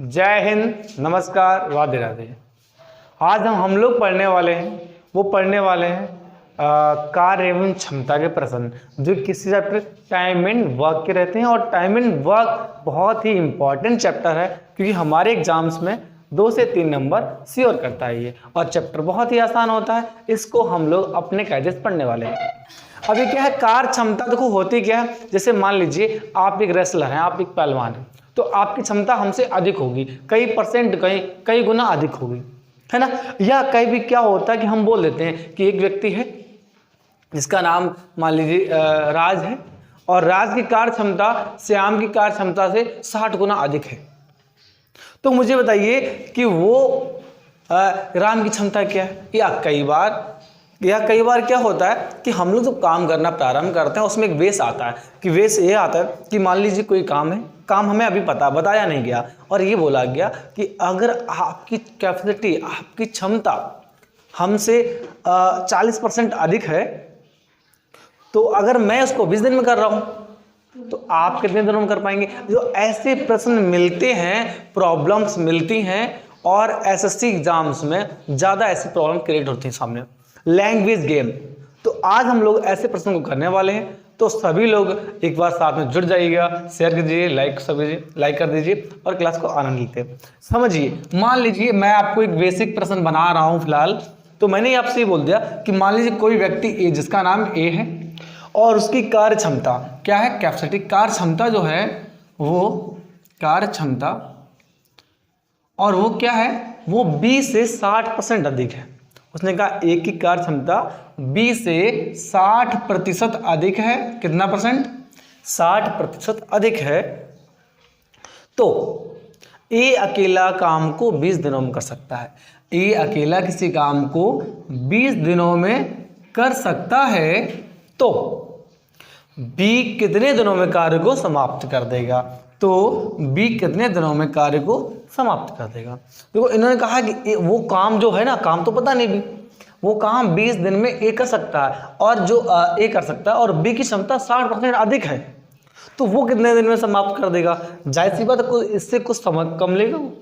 जय हिंद, नमस्कार, राधे राधे। आज हम लोग पढ़ने वाले हैं कार्य एवं क्षमता के प्रश्न जो किसी चैप्टर टाइम एंड वर्क के रहते हैं। और टाइम एंड वर्क बहुत ही इंपॉर्टेंट चैप्टर है क्योंकि हमारे एग्जाम्स में 2 से 3 नंबर श्योर करता है ये। और चैप्टर बहुत ही आसान होता है, इसको हम लोग अपने कायदे से पढ़ने वाले हैं। अभी क्या है, कार्य क्षमता देखो होती क्या है। जैसे मान लीजिए आप एक रेसलर हैं, आप एक पहलवान हैं, तो आपकी क्षमता हमसे अधिक होगी, कई परसेंट कई गुना अधिक होगी, है ना। या कहीं भी क्या होता है कि हम बोल देते हैं कि एक व्यक्ति है जिसका नाम मान लीजिए राज है, और राज की कार्य क्षमता श्याम की कार्य क्षमता से 60 गुना अधिक है। तो मुझे बताइए कि वो राम की क्षमता क्या है। या कई बार क्या होता है कि हम लोग जब काम करना प्रारंभ करते हैं उसमें एक वेश आता है कि वेश ये आता है कि मान लीजिए कोई काम है, काम हमें अभी बताया नहीं गया और ये बोला गया कि अगर आपकी कैपेसिटी, आपकी क्षमता हमसे 40% अधिक है, तो अगर मैं उसको 20 दिन में कर रहा हूं तो आप कितने दिनों में कर पाएंगे। जो ऐसे प्रश्न मिलते हैं, प्रॉब्लम्स मिलती हैं, और एसएससी एग्जाम्स में ज़्यादा ऐसी प्रॉब्लम क्रिएट होती हैं सामने। लैंग्वेज गेम, तो आज हम लोग ऐसे प्रश्न को करने वाले हैं। तो सभी लोग एक बार साथ में जुड़ जाइएगा, शेयर कीजिए, लाइक कर दीजिए और क्लास को आनंद लेते हैं। समझिए, मान लीजिए मैं आपको एक बेसिक प्रश्न बना रहा हूं फिलहाल। तो मैंने आपसे ये बोल दिया कि मान लीजिए कोई व्यक्ति ए, जिसका नाम ए है, और उसकी कार्य क्षमता क्या है, कैपेसिटी, कार्य क्षमता जो है वो कार्य क्षमता, और वो क्या है, वो 20 से 60% अधिक है। उसने कहा ए की कार्य क्षमता 20 से 60% अधिक है। कितना परसेंट? 60% अधिक है। तो ए अकेला काम को 20 दिनों में कर सकता है। ए अकेला किसी काम को 20 दिनों में कर सकता है। तो बी कितने दिनों में कार्य को समाप्त कर देगा? तो बी कितने दिनों में कार्य को समाप्त कर देगा? देखो, इन्होंने कहा कि वो काम जो है ना, काम तो पता नहीं भी, वो काम 20 दिन में ए कर सकता है, और जो ए कर सकता है और बी की क्षमता 60% अधिक है, तो वो कितने दिन में समाप्त कर देगा? जाहिर सी बात है, इससे कुछ समय कम लेगा वो।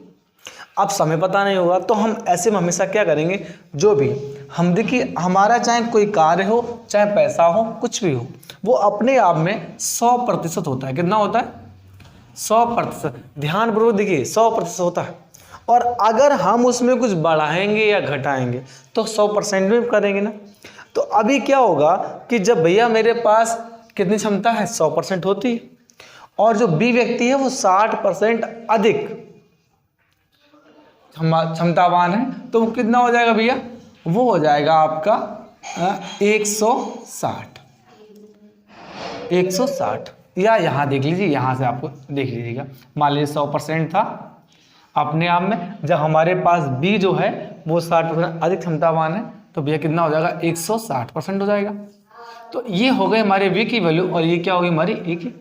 अब समय पता नहीं होगा तो हम ऐसे में हमेशा क्या करेंगे, जो भी हम देखिए, हमारा चाहे कोई कार्य हो, चाहे पैसा हो, कुछ भी हो, वो अपने आप में 100% होता है। कितना होता है? 100%। ध्यानपूर्वक देखिए, 100% होता है। और अगर हम उसमें कुछ बढ़ाएंगे या घटाएंगे तो 100% में करेंगे ना। तो अभी क्या होगा कि जब भैया मेरे पास कितनी क्षमता है, 100% होती है, और जो बी व्यक्ति है वो 60% अधिक क्षमतावान है, तो वो कितना हो जाएगा भैया? वो हो जाएगा आपका 160। या यहाँ देख लीजिए, यहाँ से आपको देख लीजिएगा, मान लीजिए 100% था अपने आप में। जब हमारे पास बी जो है वो 60% अधिक क्षमतावान है, तो भैया कितना हो जाएगा? 160% हो जाएगा। तो ये हो गए हमारे बी की वैल्यू, और ये क्या होगी हमारी ए की।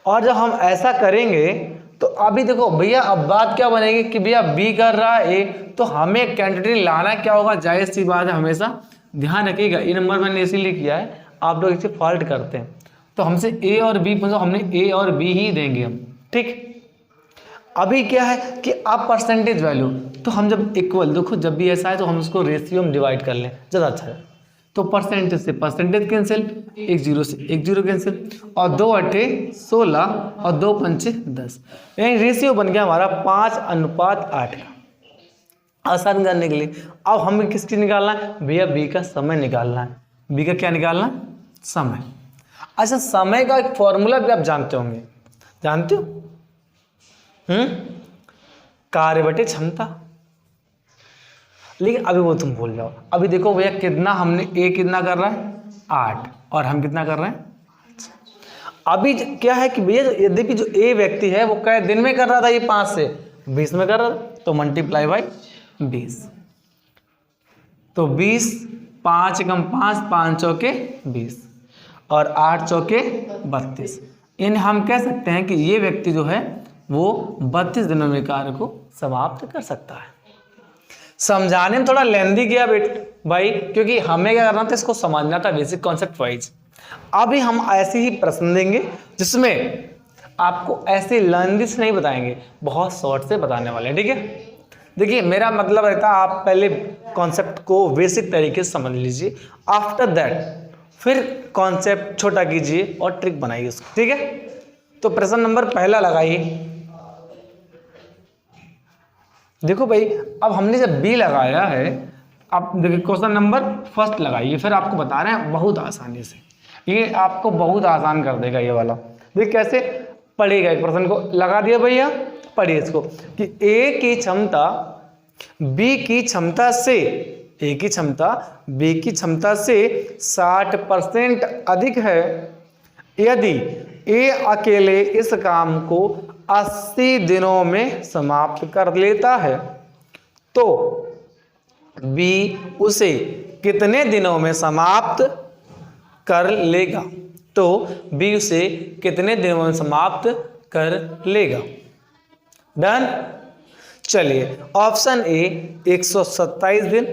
और जब हम ऐसा करेंगे तो अभी देखो भैया, अब बात क्या बनेगी कि भैया बी कर रहा है ए, तो हमें क्वांटिटी लाना क्या होगा? जाहिर सी बात है, हमेशा ध्यान रखिएगा, ये नंबर मैंने इसीलिए किया है, आप लोग इसे फॉल्ट करते हैं, तो हमसे ए और बी, मतलब हमने ए और बी ही देंगे हम, ठीक। अभी क्या है कि आप परसेंटेज वैल्यू, तो हम जब इक्वल, देखो जब भी ऐसा है तो हम उसको रेशियो में डिवाइड कर लें, ज़्यादा अच्छा है। तो परसेंटेज से परसेंटेज कैंसिल, 1 0 से 1 0 कैंसिल, और 2 8 16 और 2 5 10, यानी रेशियो बन गया हमारा 5:8 का। आसान करने के लिए अब हमें किसकी निकालना है भैया? बी का समय निकालना है। बी का क्या निकालना है? समय। अच्छा, समय का एक फॉर्मूला भी आप जानते होंगे, जानते हो? कार्य बटे क्षमता। लेकिन अभी वो तुम भूल जाओ। अभी देखो भैया, कितना हमने ए कितना कर रहा है? 8, और हम कितना कर रहे हैं? अभी क्या है कि भैया, यद्यपि जो ए व्यक्ति है वो कै दिन में कर रहा था, ये 5 से 20 में कर रहा था, तो मल्टीप्लाई बाई 20। तो 20, 5 × 5, 5 चौके 20, और 8 चौके 32। यानी हम कह सकते हैं कि ये व्यक्ति जो है वो 32 दिनों में कार्य को समाप्त कर सकता है। समझाने में थोड़ा लेंदी गया भाई, क्योंकि हमें क्या करना था, इसको समझना था बेसिक कॉन्सेप्ट वाइज। अभी हम ऐसे ही प्रश्न देंगे जिसमें आपको ऐसे लेंथी से नहीं बताएंगे, बहुत शॉर्ट से बताने वाले हैं, ठीक है। देखिए मेरा मतलब रहता है आप पहले कॉन्सेप्ट को बेसिक तरीके से समझ लीजिए, आफ्टर दैट फिर कॉन्सेप्ट छोटा कीजिए और ट्रिक बनाइए उसको, ठीक है। तो प्रश्न नंबर पहला लगाइए। देखो भाई अब हमने जब बी लगाया है, अब देखिए क्वेश्चन नंबर फर्स्ट लगाइए, फिर आपको बता रहे हैं बहुत आसानी से, ये आपको बहुत आसान कर देगा ये वाला। देखिए कैसे पढ़ेगा, एक प्रश्न को लगा दिया भैया, पढ़िए इसको कि ए की क्षमता बी की क्षमता से, ए की क्षमता बी की क्षमता से 60% अधिक है यदि ए अकेले इस काम को 80 दिनों में समाप्त कर लेता है, तो बी उसे कितने दिनों में समाप्त कर लेगा। तो बी उसे कितने दिनों में समाप्त कर लेगा। डन। चलिए ऑप्शन ए 127 दिन,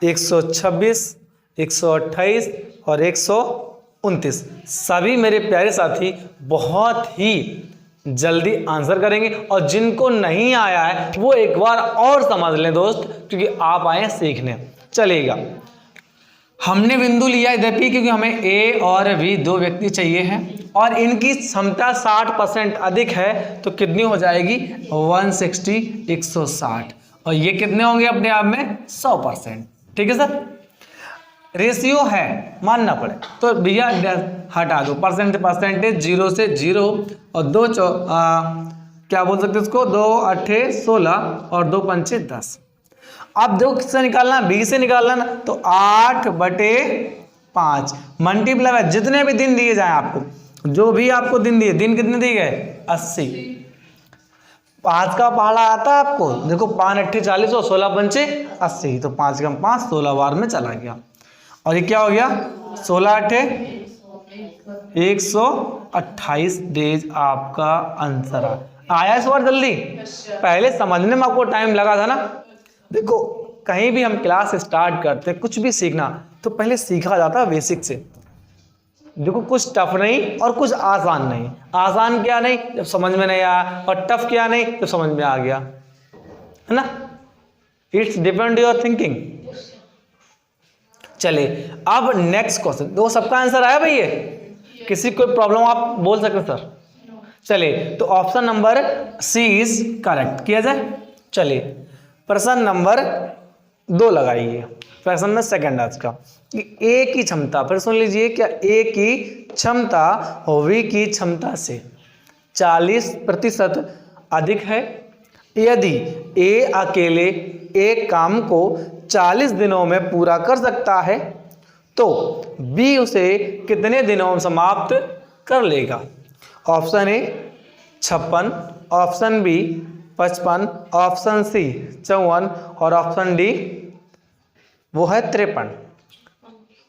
126, 128 और 129। सभी मेरे प्यारे साथी बहुत ही जल्दी आंसर करेंगे, और जिनको नहीं आया है वो एक बार और समझ लें दोस्त, क्योंकि आप आए हैं सीखने। चलेगा, हमने बिंदु लिया इधर पी क्योंकि हमें ए और बी दो व्यक्ति चाहिए हैं, और इनकी क्षमता 60% अधिक है, तो कितनी हो जाएगी 160, 160, और ये कितने होंगे अपने आप में 100%, ठीक है सर। रेशियो है मानना पड़े तो भैया हटा दो, परसेंटेज 0 से 0 और क्या बोल सकते उसको, 2 8 16 और 2 5 10। अब दो किससे निकालना, बी से निकालना ना, तो 8/5 मल्टीप्लाई जितने भी दिन दिए जाए आपको, जो भी आपको दिन दिए, दिन कितने दिए गए 80। 5 का पहाड़ा आता है आपको, देखो 5 8 40 और 16 पंचे 80, तो 5 कम 5 16 बार में चला गया, और ये क्या हो गया 16 8 128 डेज आपका आंसर आया। इस बार जल्दी, पहले समझने में आपको टाइम लगा था ना। देखो कहीं भी हम क्लास स्टार्ट करते कुछ भी सीखना तो पहले सीखा जाता है बेसिक से। देखो कुछ टफ नहीं और कुछ आसान नहीं। आसान क्या नहीं जब समझ में नहीं आया, और टफ क्या नहीं जब समझ में आ गया, है ना। It's depend your thinking. चले अब नेक्स्ट क्वेश्चन। दो सबका आंसर आया भैया, किसी कोई प्रॉब्लम आप बोल सकते सर। चले तो option number C is correct किया जाए। चलिए प्रश्न नंबर 2 लगाइए, प्रश्न में सेकंड आज का, कि ए की क्षमता, फिर सुन लीजिए, क्या ए की क्षमता वी की क्षमता से 40% अधिक है यदि ए अकेले एक काम को 40 दिनों में पूरा कर सकता है, तो बी उसे कितने दिनों में समाप्त कर लेगा। Option A 56, option B 55, option C 54 और ऑप्शन डी वो है 53।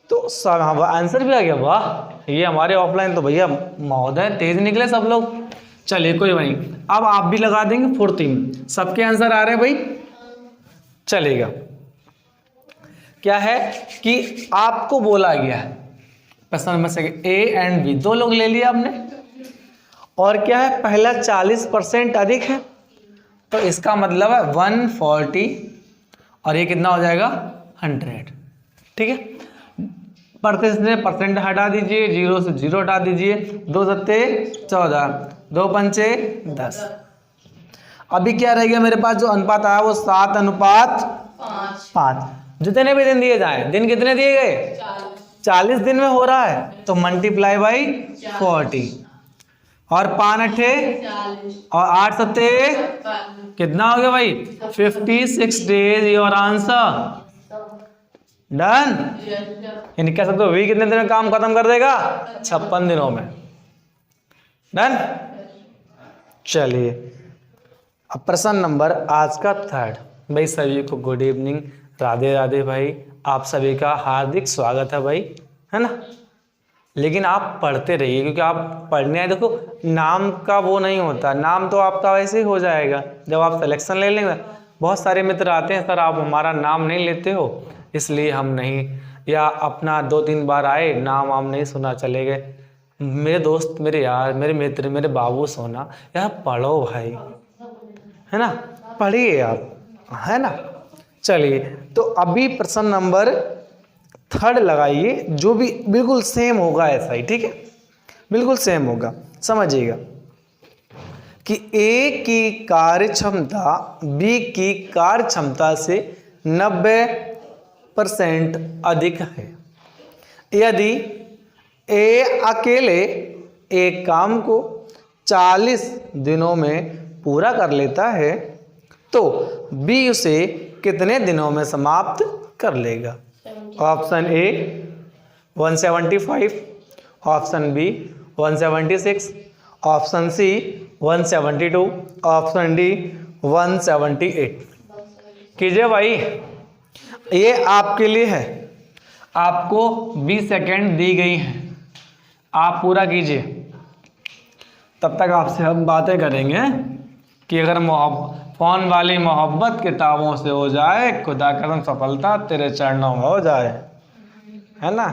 तो सब आंसर भी आ गया, वाह। ये हमारे ऑफलाइन तो भैया महोदय तेज निकले सब लोग। चलिए कोई नहीं, अब आप भी लगा देंगे 14। सबके आंसर आ रहे हैं भाई, चलेगा। क्या है कि आपको बोला गया है प्रश्न number second, A and B दो लोग ले लिया आपने, और क्या है पहला 40% अधिक है, तो इसका मतलब है 140 और ये कितना हो जाएगा 100, ठीक है। परसेंट हटा दीजिए, 0 से 0 हटा दीजिए, 2 सत्ते 14, 2 पंचे 10। अभी क्या रह गया मेरे पास, जो अनुपात आया वो 7:5। जितने भी दिन दिए जाए, दिन कितने दिए गए 40 दिन में हो रहा है, तो मल्टीप्लाई बाई 40, और 5 8 और 8 7 कितना हो गया भाई 56 डेज योर आंसर। डन। यानी कह सकते हो वी कितने दिन में काम खत्म कर देगा 56 दिनों में। डन। चलिए अब प्रश्न नंबर आज का 3rd। भाई सभी को गुड इवनिंग, राधे राधे भाई, आप सभी का हार्दिक स्वागत है भाई, है ना। लेकिन आप पढ़ते रहिए, क्योंकि आप पढ़ने आए, देखो नाम का वो नहीं होता, नाम तो आपका वैसे ही हो जाएगा जब आप सिलेक्शन ले लेंगे। बहुत सारे मित्र आते हैं सर आप हमारा नाम नहीं लेते हो, इसलिए हम नहीं, या अपना 2-3 बार आए नाम वाम नहीं सुना चले गए, मेरे दोस्त, मेरे यार, मेरे मित्र, मेरे बाबू सोना, यार पढ़ो भाई, है ना, पढ़िए आप, है ना। चलिए, तो अभी प्रश्न नंबर 3 लगाइए, जो भी बिल्कुल सेम होगा ऐसा ही, ठीक है, बिल्कुल सेम होगा। समझिएगा कि ए की कार्य क्षमता बी की कार्य क्षमता से 90% अधिक है। यदि ए अकेले एक काम को 40 दिनों में पूरा कर लेता है तो बी उसे कितने दिनों में समाप्त कर लेगा? Option A 175, option B 176, option C 172, option D 178। कीजिए भाई, ये आपके लिए है, आपको 20 सेकेंड दी गई हैं, आप पूरा कीजिए। तब तक आपसे हम बातें करेंगे कि अगर फोन वाली मोहब्बत किताबों से हो जाए, खुदा कसम सफलता तेरे चरणों में हो जाए, है ना।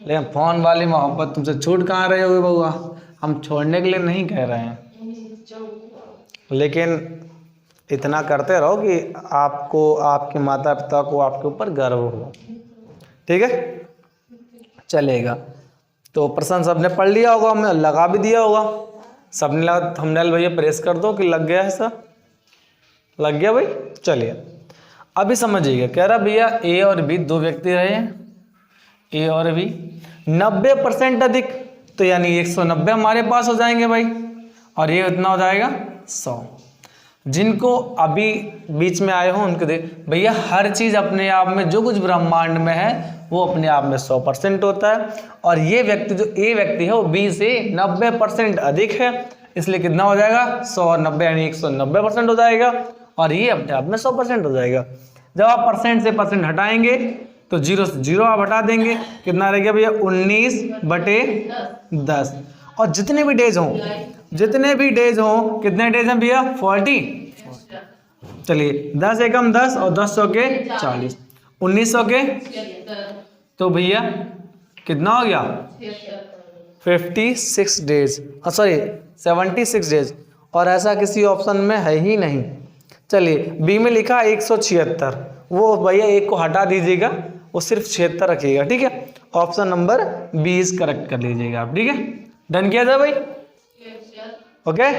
लेकिन फोन वाली मोहब्बत तुमसे छूट कहाँ रहे हो बउआ, हम छोड़ने के लिए नहीं कह रहे हैं, लेकिन इतना करते रहो कि आपको, आपके माता पिता को आपके ऊपर गर्व हो, ठीक है, चलेगा। तो प्रश्न सबने पढ़ लिया होगा, हमने लगा भी दिया होगा, सबने लगा। थंबनेल भैया प्रेस कर दो कि लग गया है, सर लग गया भाई। चलिए अभी समझिएगा, कह रहा भैया ए और बी दो व्यक्ति रहे हैं, ए और बी 90% अधिक, तो यानी 190 हमारे पास हो जाएंगे भाई, और ये उतना हो जाएगा 100। जिनको अभी बीच में आए हों उनको देख भैया, हर चीज़ अपने आप में, जो कुछ ब्रह्मांड में है वो अपने आप में 100% होता है, और ये व्यक्ति जो ए व्यक्ति है वो बी से 90% अधिक है, इसलिए कितना हो जाएगा 100 और 90 यानी 190% हो जाएगा, और ये अपने आप में 100% हो जाएगा। जब आप परसेंट से परसेंट हटाएंगे तो 0 से 0 आप हटा देंगे, कितना रह गया भैया 19/10। और जितने भी डेज हों, कितने डेज हैं भैया 40। चलिए 10 एकम 10 और 10 सौ के 40, 1900 के, तो भैया कितना हो गया 56 डेज, सॉरी 76 डेज, और ऐसा किसी ऑप्शन में है ही नहीं। चलिए बी में लिखा 176, वो भैया एक को हटा दीजिएगा, वो सिर्फ 76 रखिएगा, ठीक है। ऑप्शन नंबर 20 करेक्ट कर लीजिएगा आप, ठीक है। डन किया था भाई, ओके,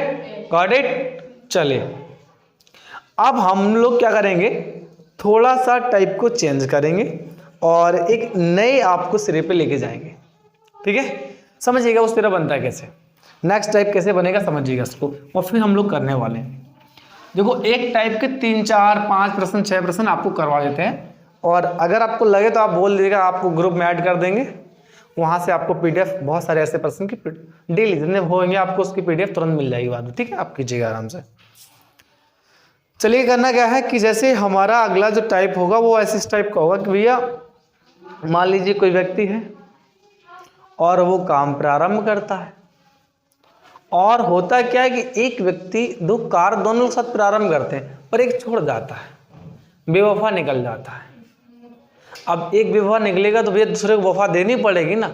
गॉट इट। चलिए अब हम लोग क्या करेंगे, थोड़ा सा टाइप को चेंज करेंगे और एक नए आपको सिरे पे लेके जाएंगे, ठीक है। समझिएगा उस तरह बनता है कैसे, नेक्स्ट टाइप कैसे बनेगा समझिएगा इसको, और फिर हम लोग करने वाले हैं। देखो एक टाइप के 3, 4, 5 प्रश्न, 6 प्रश्न आपको करवा देते हैं, और अगर आपको लगे तो आप बोल दीजिएगा, आपको ग्रुप में ऐड कर देंगे, वहाँ से आपको PDF बहुत सारे ऐसे प्रश्न की डेली जितने होंगे आपको उसकी PDF तुरंत मिल जाएगी बाद में, ठीक है, आप कीजिएगा आराम से। चलिए करना क्या है कि जैसे हमारा अगला जो टाइप होगा वो ऐसे इस टाइप का होगा कि भैया मान लीजिए कोई व्यक्ति है और वो काम प्रारंभ करता है, और होता क्या है कि एक व्यक्ति दो कार्य दोनों के साथ प्रारंभ करते हैं, पर एक छोड़ जाता है, बेवफा निकल जाता है। अब एक बेवफा निकलेगा तो भैया दूसरे को वफा देनी पड़ेगी ना,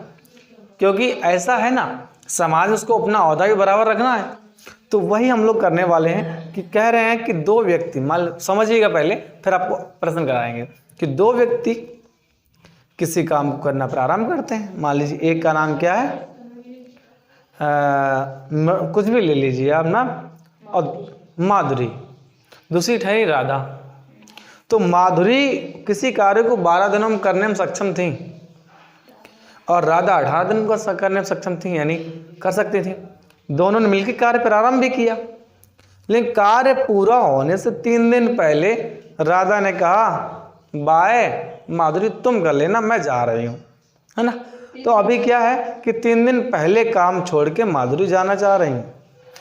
क्योंकि ऐसा है ना, समाज में उसको अपना औहदा भी बराबर रखना है। तो वही हम लोग करने वाले हैं कि कह रहे हैं कि दो व्यक्ति, मान समझिएगा पहले फिर आपको प्रश्न कराएंगे कि दो व्यक्ति किसी काम को करना प्रारंभ करते हैं। मान लीजिए एक का नाम क्या है, कुछ भी ले लीजिए आप नाम, और माधुरी, दूसरी ठहरी राधा। तो माधुरी किसी कार्य को 12 दिनों में करने में सक्षम थी और राधा 18 दिन को करने में सक्षम थी, यानी कर सकती थी। दोनों ने मिलकर कार्य प्रारंभ भी किया, लेकिन कार्य पूरा होने से 3 दिन पहले राधा ने कहा बाय माधुरी तुम कर लेना, मैं जा रही हूँ, है ना। तो अभी क्या है कि 3 दिन पहले काम छोड़ के माधुरी जाना चाह रही हैं,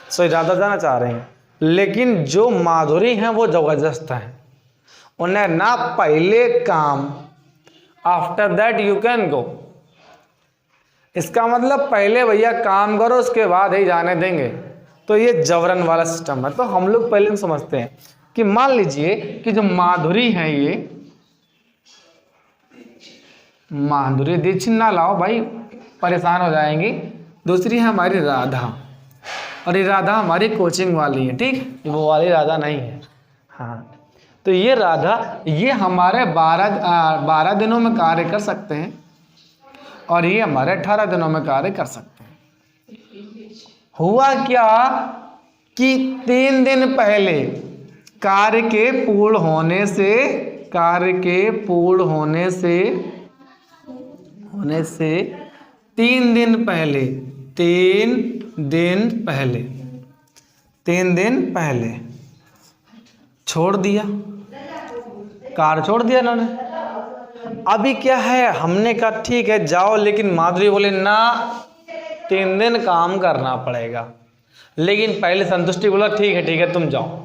सॉरी राधा जाना चाह रही हैं, लेकिन जो माधुरी हैं वो जबरदस्त हैं, उन्हें ना पहले काम, after that you can go. इसका मतलब पहले भैया काम करो उसके बाद ही जाने देंगे, तो ये जबरन वाला सिस्टम है। तो हम लोग पहले समझते हैं कि मान लीजिए कि जो माधुरी है, ये माधुरी दीक्षित ना लाओ भाई, परेशान हो जाएंगी। दूसरी है हमारी राधा, और ये राधा हमारी कोचिंग वाली है, ठीक, वो वाली राधा नहीं है। हाँ, तो ये राधा, ये हमारे 12 दिनों में कार्य कर सकते हैं, और ये हमारे 18 दिनों में कार्य कर सकते हैं। हुआ क्या कि 3 दिन पहले कार्य के पूर्ण होने से 3 दिन पहले छोड़ दिया, कार्य छोड़ दिया इन्होंने। अभी क्या है, हमने कहा ठीक है जाओ, लेकिन माधुरी बोले ना, 3 दिन काम करना पड़ेगा। लेकिन पहले संतुष्टि बोला ठीक है तुम जाओ।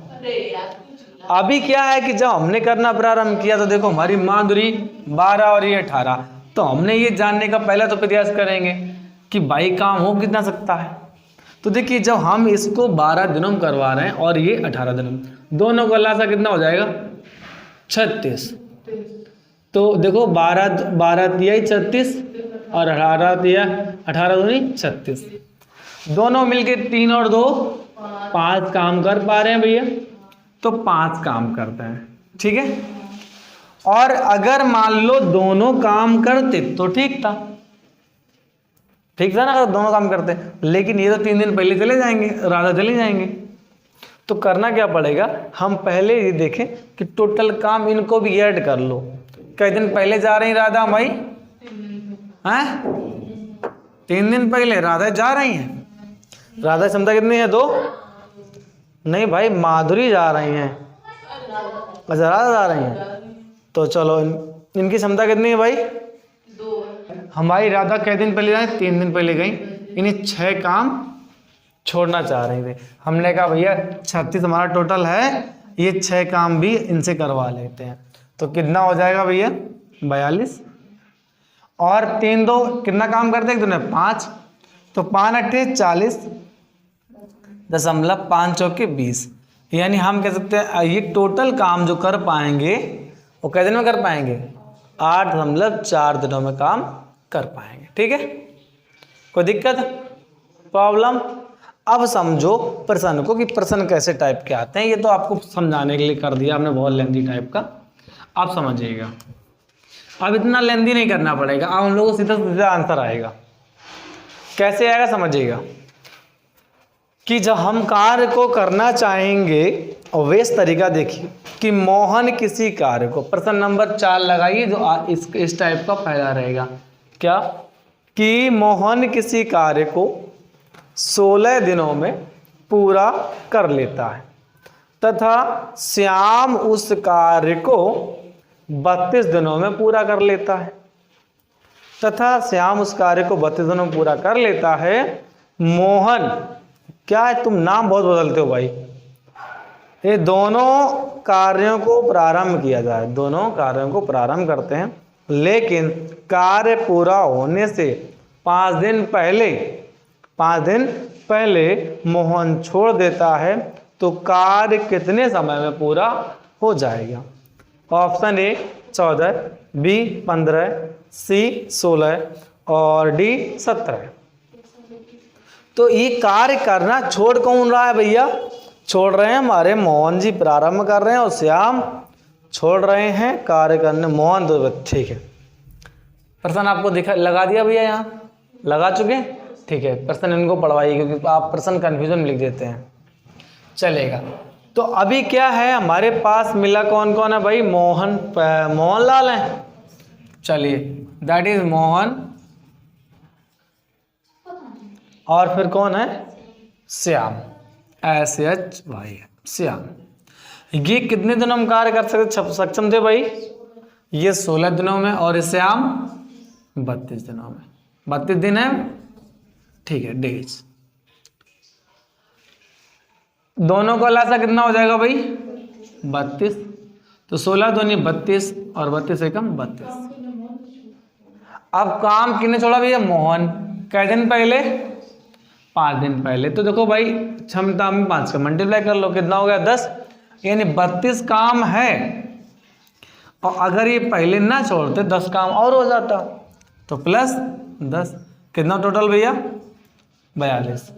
अभी क्या है कि जब हमने करना प्रारंभ किया तो देखो हमारी माधुरी 12 और ये 18, तो हमने ये जानने का पहला तो प्रयास करेंगे कि भाई काम हो कितना सकता है। तो देखिए जब हम इसको 12 दिनों में करवा रहे हैं और ये 18 दिनों में, दोनों का लासा कितना हो जाएगा 36। तो देखो 12 दिया 36 और 18 दिया 18 दूनी 36, दोनों मिलके 3 और 2 5 काम कर पा रहे हैं भैया, तो 5 काम करते हैं, ठीक है। और अगर मान लो दोनों काम करते तो ठीक था ना, अगर दोनों काम करते, लेकिन ये तो 3 दिन पहले चले जाएंगे, राधा चले जाएंगे। तो करना क्या पड़ेगा, हम पहले ये देखें कि टोटल काम इनको भी ऐड कर लो। कई दिन पहले जा रही राधा भाई हैं, 3 दिन पहले राधा जा रही हैं। राधा क्षमता कितनी है 2? नहीं भाई, माधुरी जा रही हैं, अच्छा राधा जा रही हैं। तो चलो इनकी क्षमता कितनी है भाई 2। हमारी राधा कई दिन पहले जाए, 3 दिन पहले गई, इन्हें 6 काम छोड़ना चाह रही थी। हमने कहा भैया 36 हमारा टोटल है, ये 6 काम भी इनसे करवा लेते हैं। तो कितना हो जाएगा भैया 42, और 3 2 कितना काम करते हैं, 5, तो 5 8 40, 0.5 चौके 20, यानी हम कह सकते हैं ये टोटल काम जो कर पाएंगे वो कितने दिन में कर पाएंगे, 8.4 दिनों में काम कर पाएंगे, ठीक है। कोई दिक्कत प्रॉब्लम? अब समझो प्रश्न को कि प्रश्न कैसे टाइप के आते हैं, ये तो आपको समझाने के लिए कर दिया हमने, बहुत लेंथी टाइप का, आप समझिएगा। अब इतना लेंथी नहीं करना पड़ेगा, अब हम लोगों को सीधा सीधा आंसर आएगा। कैसे आएगा समझिएगा कि जब हम कार्य को करना चाहेंगे, और वे इस तरीका देखिए कि मोहन किसी कार्य को, प्रश्न नंबर 4 लगाइए जो इस टाइप का पहला रहेगा, क्या कि मोहन किसी कार्य को 16 दिनों में पूरा कर लेता है तथा श्याम उस कार्य को 32 दिनों में पूरा कर लेता है, तथा श्याम उस कार्य को 32 दिनों में पूरा कर लेता है। मोहन, क्या है तुम नाम बहुत बदलते हो भाई, ये दोनों कार्यों को प्रारंभ किया जाए, दोनों कार्यों को प्रारंभ करते हैं, लेकिन कार्य पूरा होने से 5 दिन पहले मोहन छोड़ देता है, तो कार्य कितने समय में पूरा हो जाएगा? ऑप्शन ए 14, बी 15, सी 16 और डी 17। तो ये कार्य करना छोड़ कौन रहा है भैया? छोड़ रहे हैं हमारे मोहन जी, प्रारंभ कर रहे हैं, और श्याम छोड़ रहे हैं कार्य करने, मोहन तो ठीक है। प्रश्न आपको लगा दिया भैया, यहाँ लगा चुके, ठीक है। प्रश्न इनको पढ़वाइए क्योंकि आप प्रश्न कन्फ्यूजन लिख देते हैं, चलेगा। तो अभी क्या है हमारे पास मिला, कौन कौन है भाई? मोहनलाल है, चलिए दैट इज मोहन, और फिर कौन है? श्याम, SH भाई श्याम। ये कितने दिनों में कार्य कर सकते सक्षम थे भाई? ये 16 दिनों में, और श्याम 32 दिनों में। 32 दिन है, ठीक है, डेज। दोनों का लासा कितना हो जाएगा भाई? 32, तो 16 दूनी 32 और 32 एकम 32। अब काम किसने छोड़ा भैया? मोहन। कै दिन पहले? 5 दिन पहले। तो देखो भाई क्षमता में 5 का मल्टीप्लाई कर लो, कितना हो गया? 10, यानी 32 काम है, और अगर ये पहले ना छोड़ते 10 काम और हो जाता, तो प्लस 10, कितना टोटल भैया? 42।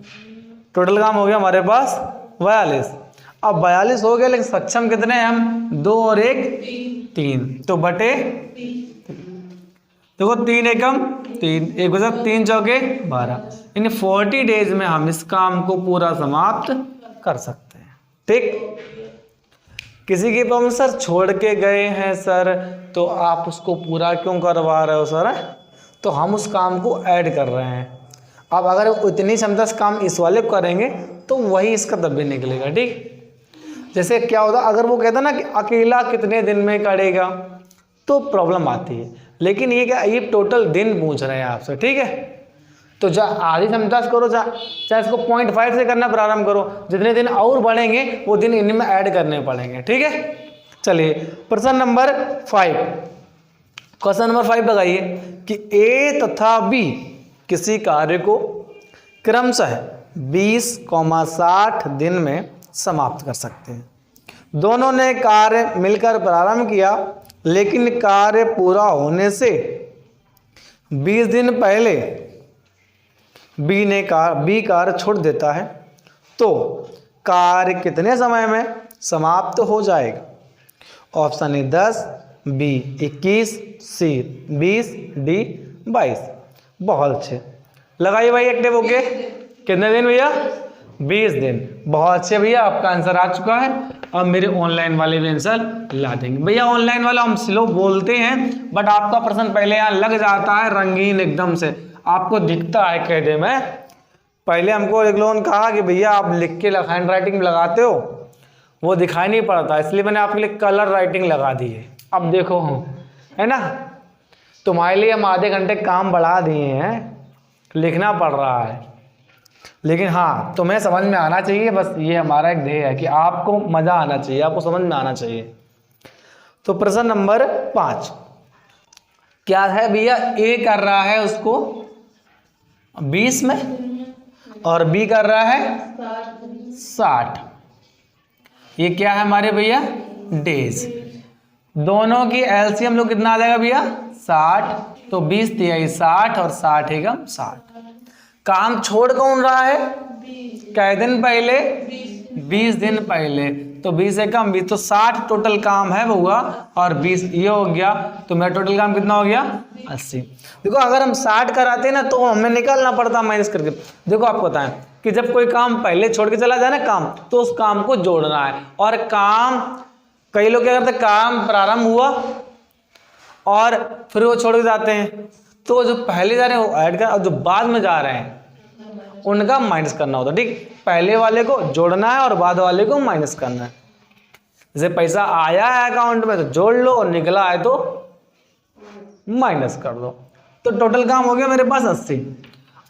टोटल काम हो गया हमारे पास 42। अब 42 हो गया, लेकिन सक्षम कितने हैं हम? 2 और 1 3, तो बटे देखो 3 एकम 3, 1 बचा 3 चौके 12। इन 40 डेज में हम इस काम को पूरा समाप्त कर सकते हैं। ठीक, किसी की प्रॉब्लम सर छोड़ के गए हैं सर, तो आप उसको पूरा क्यों करवा रहे हो सर? तो हम उस काम को ऐड कर रहे हैं। अब अगर इतनी क्षमता से काम इस वाले को करेंगे तो वही इसका तब भी निकलेगा। ठीक, जैसे क्या होता अगर वो कहता ना कि अकेला कितने दिन में करेगा, तो प्रॉब्लम आती है। लेकिन ये क्या, ये टोटल दिन पूछ रहे हैं आपसे। ठीक है, तो आधी क्षमता से करो, चाहे इसको 0.5 से करना प्रारंभ करो, जितने दिन और बढ़ेंगे वो दिन इनमें ऐड करने पड़ेंगे। ठीक है, चलिए प्रश्न नंबर 5, क्वेश्चन नंबर 5 लगाइए कि ए तथा बी किसी कार्य को क्रमशः 20,60 दिन में समाप्त कर सकते हैं। दोनों ने कार्य मिलकर प्रारंभ किया, लेकिन कार्य पूरा होने से 20 दिन पहले बी कार्य छोड़ देता है, तो कार्य कितने समय में समाप्त हो जाएगा? Option A 10, B 21, C 20, D 22। बहुत अच्छे, लगाइए भाई एक्टिव होके। कितने दिन भैया? 20 दिन। बहुत अच्छे भैया, आपका आंसर आ चुका है। अब मेरे ऑनलाइन वाले भी आंसर ला देंगे। भैया ऑनलाइन वाला हम स्लो बोलते हैं, बट आपका प्रश्न पहले यहाँ लग जाता है रंगीन एकदम से, आपको दिखता है कहने में। पहले हमको एक लोगों ने कहा कि भैया आप लिख के हैंड राइटिंग में लगाते हो, वो दिखाई नहीं पड़ता, इसलिए मैंने आपके लिए कलर राइटिंग लगा दी है। अब देखो है ना, तुम्हारे लिए हम आधे घंटे काम बढ़ा दिए हैं, लिखना पड़ रहा है, लेकिन हाँ तुम्हें समझ में आना चाहिए। बस ये हमारा एक ध्येय है कि आपको मजा आना चाहिए, आपको समझ में आना चाहिए। तो प्रश्न नंबर 5 क्या है भैया? ए कर रहा है उसको 20 में और बी कर रहा है 60। ये क्या है हमारे भैया? डेज। दोनों की एलसीएम लोग कितना आ जाएगा भैया? 60। तो 20 तिहाई 60 और 60 एकम 60। काम छोड़ कौन रहा है? कै दिन पहले? 20 दिन पहले। तो 20 एकम 20, तो 60 टोटल काम है हुआ, और 20 ये हो गया, तो मेरा टोटल काम कितना हो गया? 80। देखो अगर हम 60 कराते ना तो हमें निकालना पड़ता माइनस करके। देखो आपको बताएं कि जब कोई काम पहले छोड़ के चला जाए ना काम, तो उस काम को जोड़ना है। और काम कई लोग क्या करते हैं, काम प्रारंभ हुआ और फिर वो छोड़ के जाते हैं, तो जो पहले जा रहे हैं वो ऐड कर, और जो बाद में जा रहे हैं उनका माइनस करना होता है। ठीक, पहले वाले को जोड़ना है और बाद वाले को माइनस करना है। जैसे पैसा आया है अकाउंट में तो जोड़ लो, और निकला है तो माइनस कर दो। तो टोटल काम हो गया मेरे पास 80।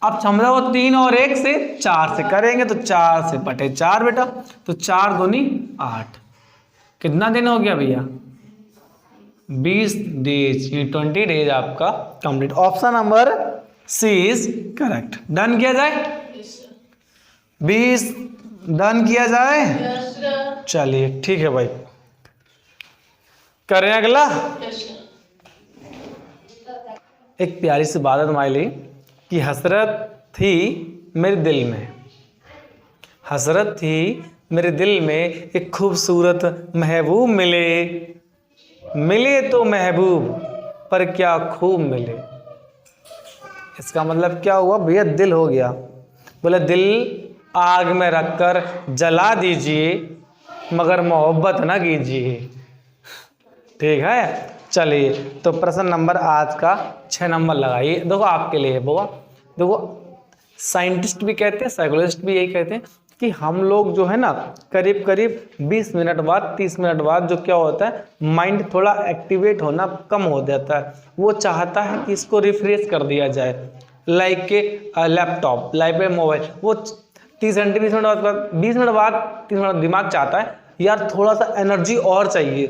अब क्षमता को 3 और 1 से 4 से करेंगे, तो 4 से बटे 4 बेटा, तो 4 दूनी 8। कितना दिन हो गया भैया? 20 डेज, ये 20 डेज आपका complete. Option number C is correct. Done किया जाए? 20 डन किया जाए? चलिए ठीक है भाई, करें अगला। एक प्यारी सी बात है तुम्हारे लिए कि हसरत थी मेरे दिल में, हसरत थी मेरे दिल में, एक खूबसूरत महबूब मिले, मिले तो महबूब पर क्या खूब मिले। इसका मतलब क्या हुआ भैया? दिल हो गया। बोले दिल आग में रखकर जला दीजिए, मगर मोहब्बत ना कीजिए। ठीक है, चलिए तो प्रश्न नंबर आज का 6 नंबर लगाइए। देखो आपके लिए बुआ, देखो साइंटिस्ट भी कहते हैं, साइकोलॉजिस्ट भी यही कहते हैं कि हम लोग जो है ना करीब करीब 20 मिनट बाद 30 मिनट बाद जो क्या होता है, माइंड थोड़ा एक्टिवेट होना कम हो जाता है। वो चाहता है कि इसको रिफ्रेश कर दिया जाए, लाइक के लैपटॉप, लाइक मोबाइल। वो 30 घंटे 20 मिनट बाद 20 मिनट बाद 30 मिनट दिमाग चाहता है यार थोड़ा सा एनर्जी और चाहिए।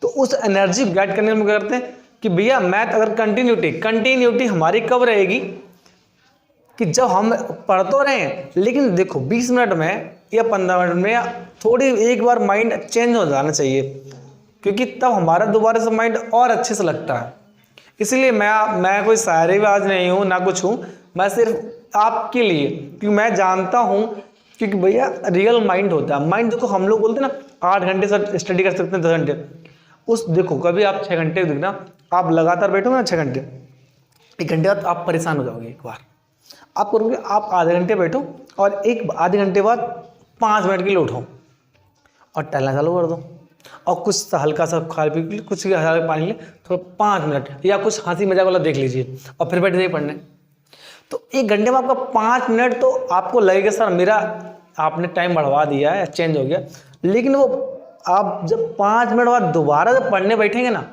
तो उस एनर्जी गेट करने में क्या करते हैं कि भैया मैथ अगर कंटिन्यूटी हमारी कब रहेगी कि जब हम पढ़ तो रहे हैं, लेकिन देखो 20 मिनट में या 15 मिनट में या थोड़ी एक बार माइंड चेंज हो जाना चाहिए, क्योंकि तब हमारा दोबारा से माइंड और अच्छे से लगता है। इसलिए मैं कोई शायरी बाज नहीं हूँ ना कुछ हूँ, मैं सिर्फ आपके लिए, क्योंकि मैं जानता हूँ, क्योंकि भैया रियल माइंड होता है। माइंड देखो, हम लोग बोलते हैं ना 8 घंटे से स्टडी कर सकते हैं, 10 घंटे, उस देखो कभी आप 6 घंटे देखना, आप लगातार बैठोगे ना 6 घंटे, 1 घंटे बाद आप परेशान हो जाओगे। एक बार आप करोगे, आप आधे घंटे बैठो और एक आधे घंटे बाद 5 मिनट के लिए उठो और टहलना चालू कर दो, और कुछ हल्का सा खा पी के कुछ हल्का पानी ले, थोड़ा 5 मिनट या कुछ हंसी मजाक वाला देख लीजिए और फिर बैठ जाइए पढ़ने। तो 1 घंटे में आपका 5 मिनट तो आपको लगेगा सर मेरा आपने टाइम बढ़वा दिया है, चेंज हो गया, लेकिन वो आप जब 5 मिनट बाद दोबारा जब पढ़ने बैठेंगे ना,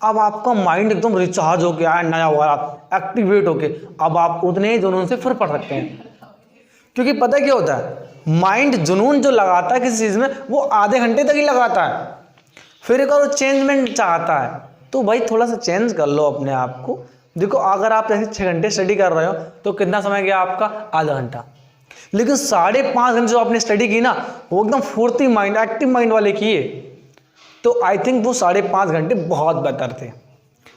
अब आपका माइंड एकदम रिचार्ज हो गया है, नया हुआ, आप एक्टिवेट होके अब आप उतने ही जुनून से फिर पढ़ सकते हैं। क्योंकि पता क्या होता है, माइंड जुनून जो लगाता है किसी चीज़ में, वो आधे घंटे तक ही लगाता है, फिर एक और चेंजमेंट चाहता है। तो भाई थोड़ा सा चेंज कर लो अपने आप को। देखो अगर आप ऐसे 6 घंटे स्टडी कर रहे हो तो कितना समय गया आपका, आधा घंटा, लेकिन 5.5 घंटे जो आपने स्टडी की ना, वो एकदम फुर्ती माइंड, एक्टिव माइंड वाले किए, तो आई थिंक वो 5.5 घंटे बहुत बेटर थे।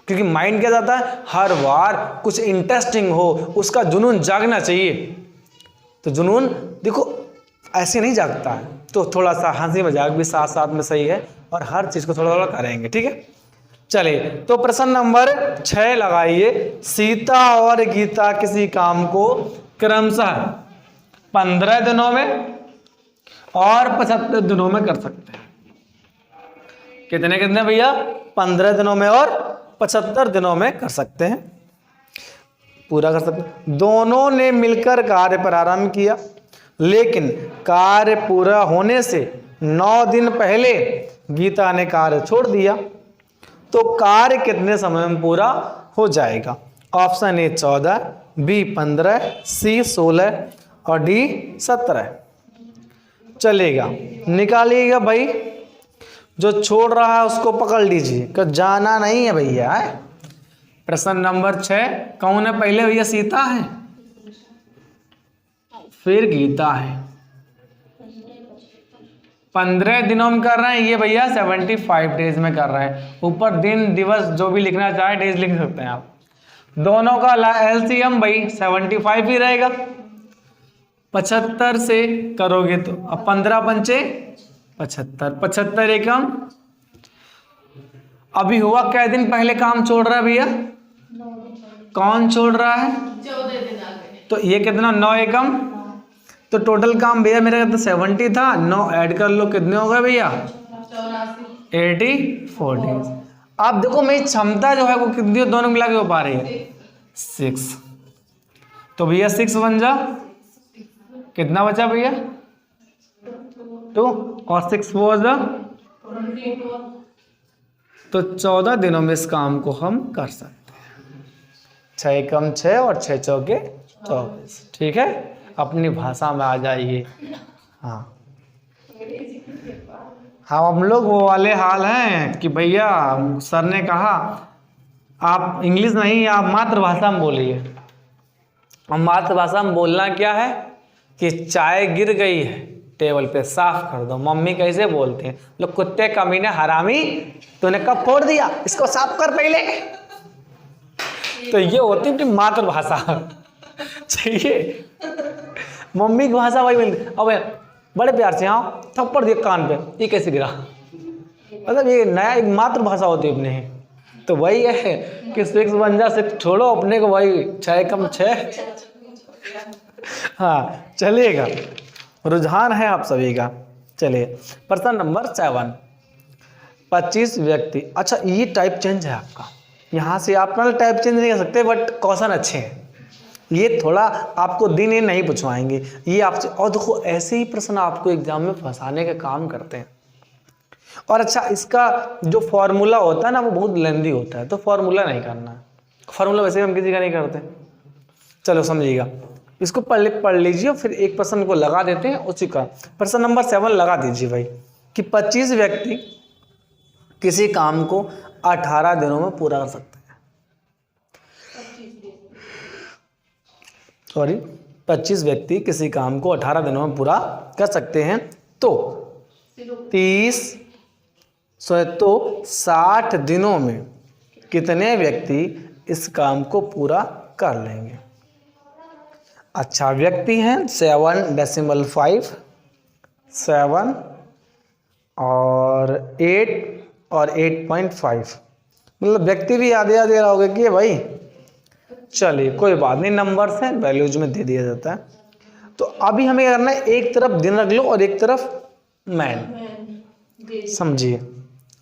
क्योंकि माइंड क्या जाता है, हर बार कुछ इंटरेस्टिंग हो, उसका जुनून जागना चाहिए। तो जुनून देखो ऐसे नहीं जागता है, तो थोड़ा सा हंसी मजाक भी साथ साथ में सही है, और हर चीज को थोड़ा थोड़ा करेंगे, ठीक है। चलिए तो प्रश्न नंबर 6 लगाइए। सीता और गीता किसी काम को क्रमशः 15 दिनों में और 75 दिनों में कर सकते हैं। कितने कितने भैया, 15 दिनों में और 75 दिनों में कर सकते हैं, पूरा कर सकते हैं। दोनों ने मिलकर कार्य प्रारंभ किया, लेकिन कार्य पूरा होने से 9 दिन पहले गीता ने कार्य छोड़ दिया, तो कार्य कितने समय में पूरा हो जाएगा? ऑप्शन ए 14, बी 15, सी 16 और डी 17। चलेगा, निकालिएगा भाई, जो छोड़ रहा है उसको पकड़ लीजिए, कि जाना नहीं है भैया। प्रश्न नंबर 6, कौन है पहले भैया? सीता है, फिर गीता है। 15 दिनों में कर रहे हैं ये भैया, 75 डेज में कर रहे हैं। ऊपर दिन दिवस जो भी लिखना चाहे डेज लिख सकते हैं आप। दोनों का एलसीएम भाई 75 ही रहेगा। 75 से करोगे तो अब 15 पंचे 75, 75 एकम। अभी हुआ क्या दिन पहले काम छोड़ रहा है भैया? कौन छोड़ रहा है? 14 दिन आगे। तो ये कितना, 9 एकम। तो टोटल काम भैया मेरा तो 70 था, 9 ऐड कर लो, कितने हो गए भैया? 84 डेज। अब देखो मेरी क्षमता जो है वो कितनी दोनों मिला के हो पा रही है? 6। तो भैया 6 बन जा, कितना बचा भैया? 2 और 6 4 जा, तो 14 दिनों में इस काम को हम कर सकते हैं। 6 एकम 6 और 6 चौके 24, ठीक है। अपनी भाषा में आ जाइए। हाँ हम लोग वो वाले हाल हैं कि भैया सर ने कहा आप इंग्लिश नहीं, आप मातृभाषा में बोलिए। और मातृभाषा में बोलना क्या है कि चाय गिर गई है टेबल पे, साफ कर दो। मम्मी कैसे बोलते हैं लोग, कुत्ते कमीने हरामी तूने कब फोड़ दिया, इसको साफ कर पहले। तो ये होती है मातृभाषा। चाहिए मम्मी की भाषा वही मिलती। अब बड़े प्यार से हाँ थप्पड़ दिया कान पे, ये कैसे गिरा, मतलब ये नया एक मातृभाषा होती है अपने ही। तो वही है कि 6 बन जा, 6 छोड़ो अपने को, वही 6 कम 6। हाँ चलिएगा, रुझान है आप सभी का। चलिए प्रश्न नंबर 7, 25 व्यक्ति। अच्छा ये टाइप चेंज है आपका, यहाँ से आप टाइप चेंज नहीं कर सकते, बट क्वेश्चन अच्छे हैं। ये थोड़ा आपको दिन ये नहीं पूछवाएंगे ये आपसे। और देखो ऐसे ही प्रश्न आपको एग्जाम में फंसाने का काम करते हैं। और अच्छा इसका जो फॉर्मूला होता है ना वो बहुत लेंदी होता है, तो फॉर्मूला नहीं करना है। फॉर्मूला वैसे हम किसी का नहीं करते। चलो समझिएगा, इसको पढ़ लीजिए, फिर एक प्रश्न को लगा देते हैं उसी का। प्रश्न नंबर 7 लगा दीजिए भाई कि 25 व्यक्ति किसी काम को 18 दिनों में पूरा कर सकते हैं। सॉरी 25 व्यक्ति किसी काम को 18 दिनों में पूरा कर सकते हैं, तो 60 दिनों में कितने व्यक्ति इस काम को पूरा कर लेंगे? अच्छा, व्यक्ति हैं 7.5, 7 और 8 और 8.5, मतलब व्यक्ति भी आधे आधे रहोगे कि भाई। चलिए कोई बात नहीं, नंबर्स हैं, वैल्यूज में दे दिया जाता है। तो अभी हमें करना है, एक तरफ दिन रख लो और एक तरफ मैन, समझिए।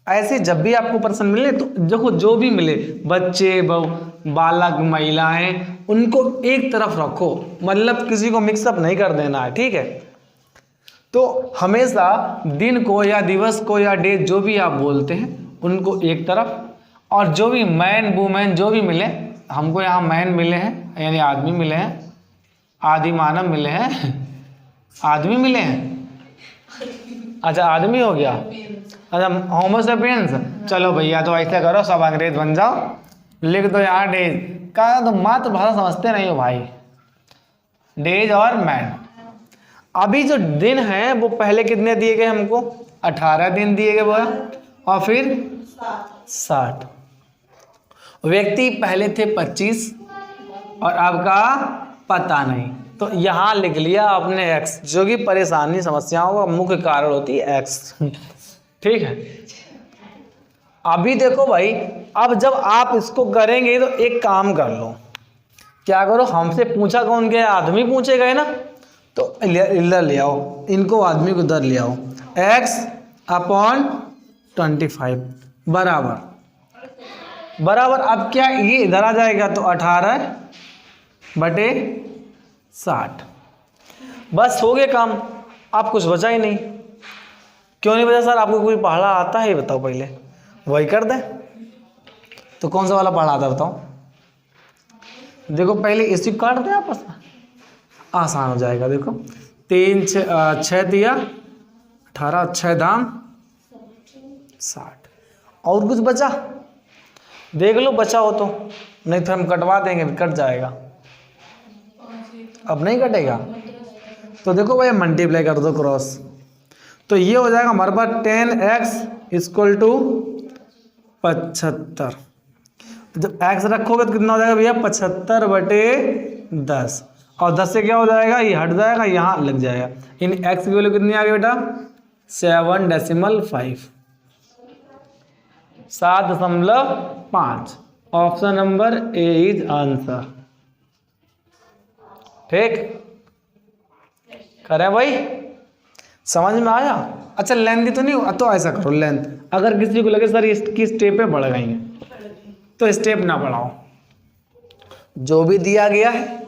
ऐसे जब भी आपको पर्सन मिले तो देखो, जो भी मिले बच्चे, बालक, महिलाएं, उनको एक तरफ रखो, मतलब किसी को मिक्सअप नहीं कर देना है, ठीक है। तो हमेशा दिन को या दिवस को या डे जो भी आप बोलते हैं उनको एक तरफ, और जो भी मैन वुमेन जो भी मिले, हमको यहाँ मैन मिले हैं यानी आदमी मिले हैं, आदि मानव मिले हैं, आदमी मिले हैं, अच्छा आदमी हो गया, अच्छा होमोसेपियंस। चलो भैया तो ऐसा करो, सब अंग्रेज बन जाओ, लिख दो यहाँ डेज का, तो मातृभाषा समझते नहीं हो भाई, डेज और मैन। अभी जो दिन है वो पहले कितने दिए गए हमको, 18 दिन दिए गए वो, और फिर 60। व्यक्ति पहले थे 25 और आपका पता नहीं, तो यहाँ लिख लिया आपने एक्स, जो कि परेशानी समस्याओं का मुख्य कारण होती है एक्स, ठीक है। अभी देखो भाई, अब जब आप इसको करेंगे तो एक काम कर लो, क्या करो, हमसे पूछा कौन गया, आदमी पूछे गए ना, तो इधर ले आओ, इनको आदमी को इधर ले आओ, x अपॉन 25 बराबर बराबर, अब क्या ये इधर आ जाएगा, तो 18/60, बस हो गया काम। आप कुछ बचा ही नहीं, क्यों नहीं बचा सर, आपको कोई पहाड़ा आता है बताओ, पहले वही कर दे। तो कौन सा वाला पहाड़ा आता है बताओ, देखो पहले इसी को काट दे आपस में, आसान हो जाएगा। देखो 3 6 दिया 18, 6 दाम 60, और कुछ बचा देख लो, बचा हो तो, नहीं तो हम कटवा देंगे, कट जाएगा। अब नहीं कटेगा तो देखो भाई मल्टीप्लाई कर दो क्रॉस, तो ये हो जाएगा हमारे पास 10x इक्वल टू 75। जब x रखोगे तो कितना हो जाएगा भैया, 75/10, और 10 से क्या हो जाएगा, ये हट जाएगा, यहाँ लग जाएगा। इन x की वैल्यू कितनी आ गई बेटा, 7.5, 7.5। Option number A is answer, ठीक करें भाई, समझ में आया। अच्छा लेंथ तो नहीं, तो ऐसा करो, लेंथ अगर किसी को लगे सर इसकी स्टेप पे बढ़ गई है, तो स्टेप ना बढ़ाओ, जो भी दिया गया है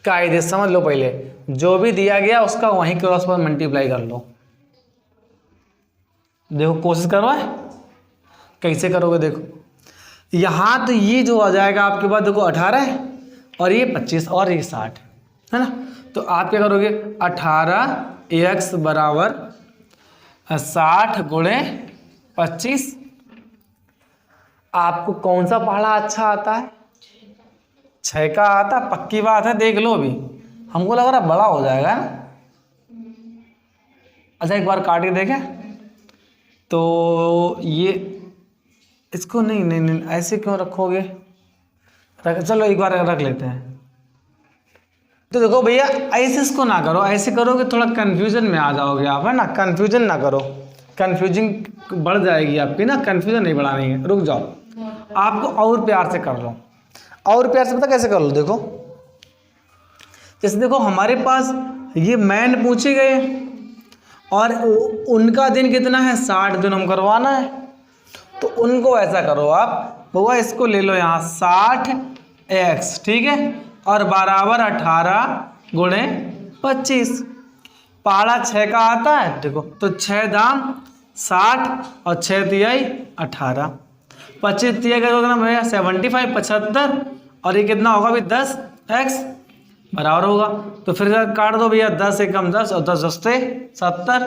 कायदे समझ लो, पहले जो भी दिया गया उसका वहीं क्रॉस पर मल्टीप्लाई कर लो। देखो कोशिश करो है, कैसे करोगे, देखो यहाँ तो ये जो आ जाएगा आपके पास, देखो 18 है और ये 25 और ये 60 है ना, तो आप क्या करोगे, 18x बराबर 60 गुणे 25। आपको कौन सा पहाड़ा अच्छा आता है, 6 का आता, पक्की बात है, देख लो अभी, हमको लग रहा बड़ा हो जाएगा ना। अच्छा एक बार काट के देखें, तो ये इसको नहीं नहीं नहीं ऐसे क्यों रखोगे, चलो एक बार रख लेते हैं। तो देखो भैया ऐसे इसको ना करो, ऐसे करोगे थोड़ा कंफ्यूजन में आ जाओगे आप, है ना, कंफ्यूजन ना करो, कंफ्यूजिंग बढ़ जाएगी आपकी ना, कंफ्यूजन नहीं बढ़ानी है, रुक जाओ, आपको और प्यार से कर लो, और प्यार से पता कैसे कर लो, देखो जैसे देखो हमारे पास ये मैन पूछे गए और उनका दिन कितना है, 60 दिन हम करवाना है, तो उनको ऐसा करो आप, बउआ इसको ले लो यहाँ 60x, ठीक है, और बराबर 18 गुणे 25। पहाड़ा 6 का आता है, देखो तो 6 दाम 60 और 6 तिहाई 18, 25 तिहाई का कितना भैया 75, 75, और ये कितना होगा भी 10x बराबर होगा, तो फिर काट दो भैया, 10 एकम 10 और 10 10 70,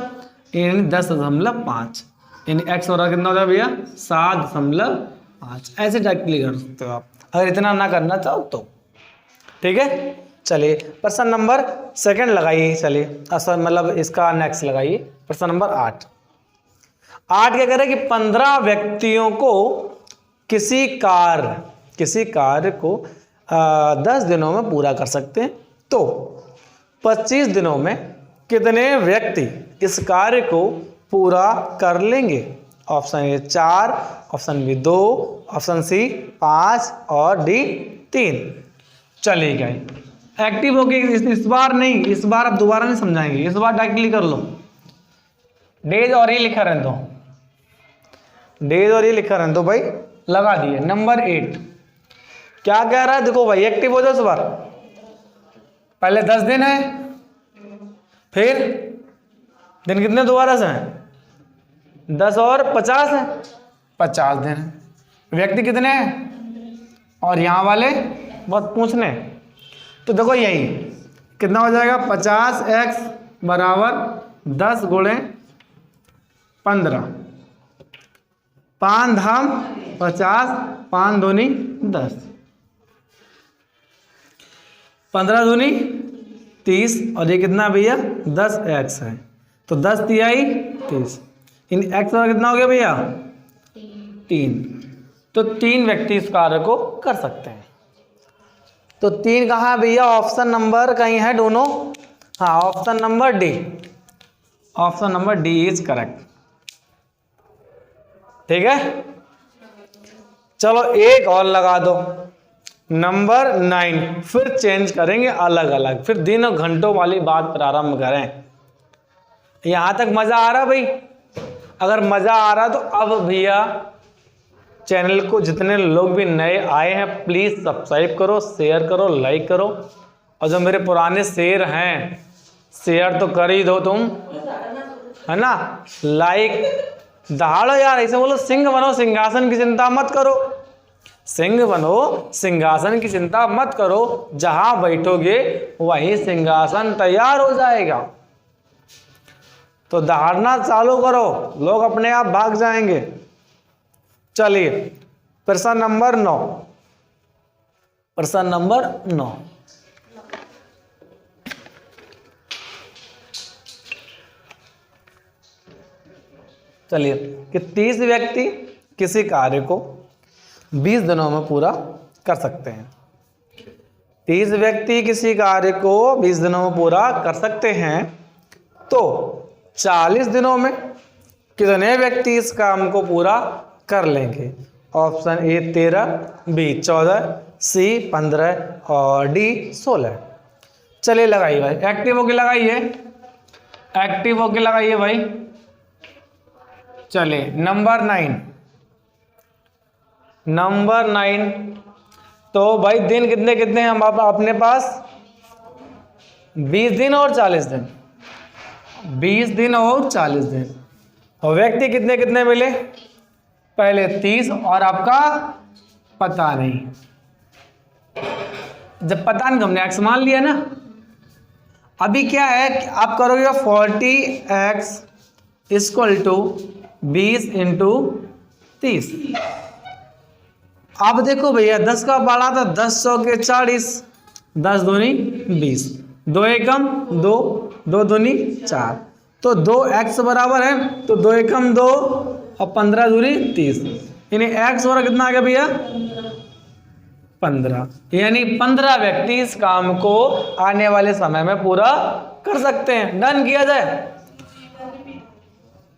यानी 10.5, यानी x और कितना हो जाएगा भैया 7.5। ऐसे डायरेक्टली कर सकते हो आप, अगर इतना ना करना चाहो तो, ठीक है। चलिए प्रश्न नंबर सेकंड लगाइए, चलिए असल मतलब इसका नेक्स्ट लगाइए, प्रश्न नंबर 8 क्या कह रहे हैं कि 15 व्यक्तियों को किसी कार्य को 10 दिनों में पूरा कर सकते हैं, तो 25 दिनों में कितने व्यक्ति इस कार्य को पूरा कर लेंगे? Option A 4, option B 2, option C 5 और डी 3। चलिए गए एक्टिव हो गई। इस बार नहीं, इस बार आप दोबारा नहीं समझाएंगे, इस बार डायरेक्टली कर लो। डेज और ये लिखा रहने दो, डेज और ये लिखा रहने दो भाई, लगा दिए। नंबर 8 क्या कह रहा है? देखो भाई एक्टिव हो जाओ इस बार। पहले 10 दिन है, फिर दिन कितने दोबारा से हैं? 10 और 50 है, 50 दिन है। व्यक्ति कितने हैं? और यहाँ वाले बहुत पूछने। तो देखो यही कितना हो जाएगा? 50x बराबर 10 गुणे 15, 5 धाम 50, 5 दूनी 10, 15 दूनी 30 और ये कितना भैया? 10x है। तो 10 तिहाई 30, इन x और कितना हो गया भैया? 3। तो 3 व्यक्ति इस कार्य को कर सकते हैं। तो 3 कहाँ है भैया? ऑप्शन नंबर कहीं है दोनों? हाँ, option number D, option number D is correct. ठीक है, चलो एक और लगा दो। नंबर 9 फिर चेंज करेंगे अलग अलग, फिर दिनों घंटों वाली बात प्रारंभ करें। यहां तक मजा आ रहा भाई? अगर मजा आ रहा तो अब भैया चैनल को जितने लोग भी नए आए हैं प्लीज सब्सक्राइब करो, शेयर करो, लाइक करो। और जो मेरे पुराने शेर हैं शेयर तो कर ही दो तुम, है ना? लाइक दहाड़ो यार, ऐसे बोलो सिंह बनो सिंहासन की चिंता मत करो, सिंह बनो सिंहासन की चिंता मत करो, जहां बैठोगे वहीं सिंहासन तैयार हो जाएगा। तो दहाड़ना चालू करो, लोग अपने आप भाग जाएंगे। चलिए प्रश्न नंबर 9, प्रश्न नंबर 9। चलिए कि 30 व्यक्ति किसी कार्य को 20 दिनों में पूरा कर सकते हैं। 30 व्यक्ति किसी कार्य को 20 दिनों में पूरा कर सकते हैं, तो 40 दिनों में कितने व्यक्ति इस काम को पूरा कर लेंगे? ऑप्शन ए 13, बी 14, सी 15 और डी 16। चलिए लगाइए भाई, एक्टिव होके लगाइए, एक्टिव होके लगाइए भाई। चलिए नंबर 9, नंबर 9। तो भाई दिन कितने कितने हैं हम अपने पास? 20 दिन और 40 दिन, 20 दिन और 40 दिन। और व्यक्ति कितने कितने मिले? पहले 30 और आपका पता नहीं। जब पता नहीं हमने एक्स मान लिया ना। अभी क्या है कि आप करोगे 40x इक्वल टू 20 इंटू 30। अब देखो भैया 10 का बढ़ा था, 10 चौके 40, 10 दूनी 20, 2 एकम 2, 2 दूनी 4, तो 2x बराबर है, तो 2 एकम 2 और 15 दूनी 30, यानी x बराबर कितना आ गया भैया? 15। यानी 15 व्यक्ति इस काम को आने वाले समय में पूरा कर सकते हैं। डन किया जाए,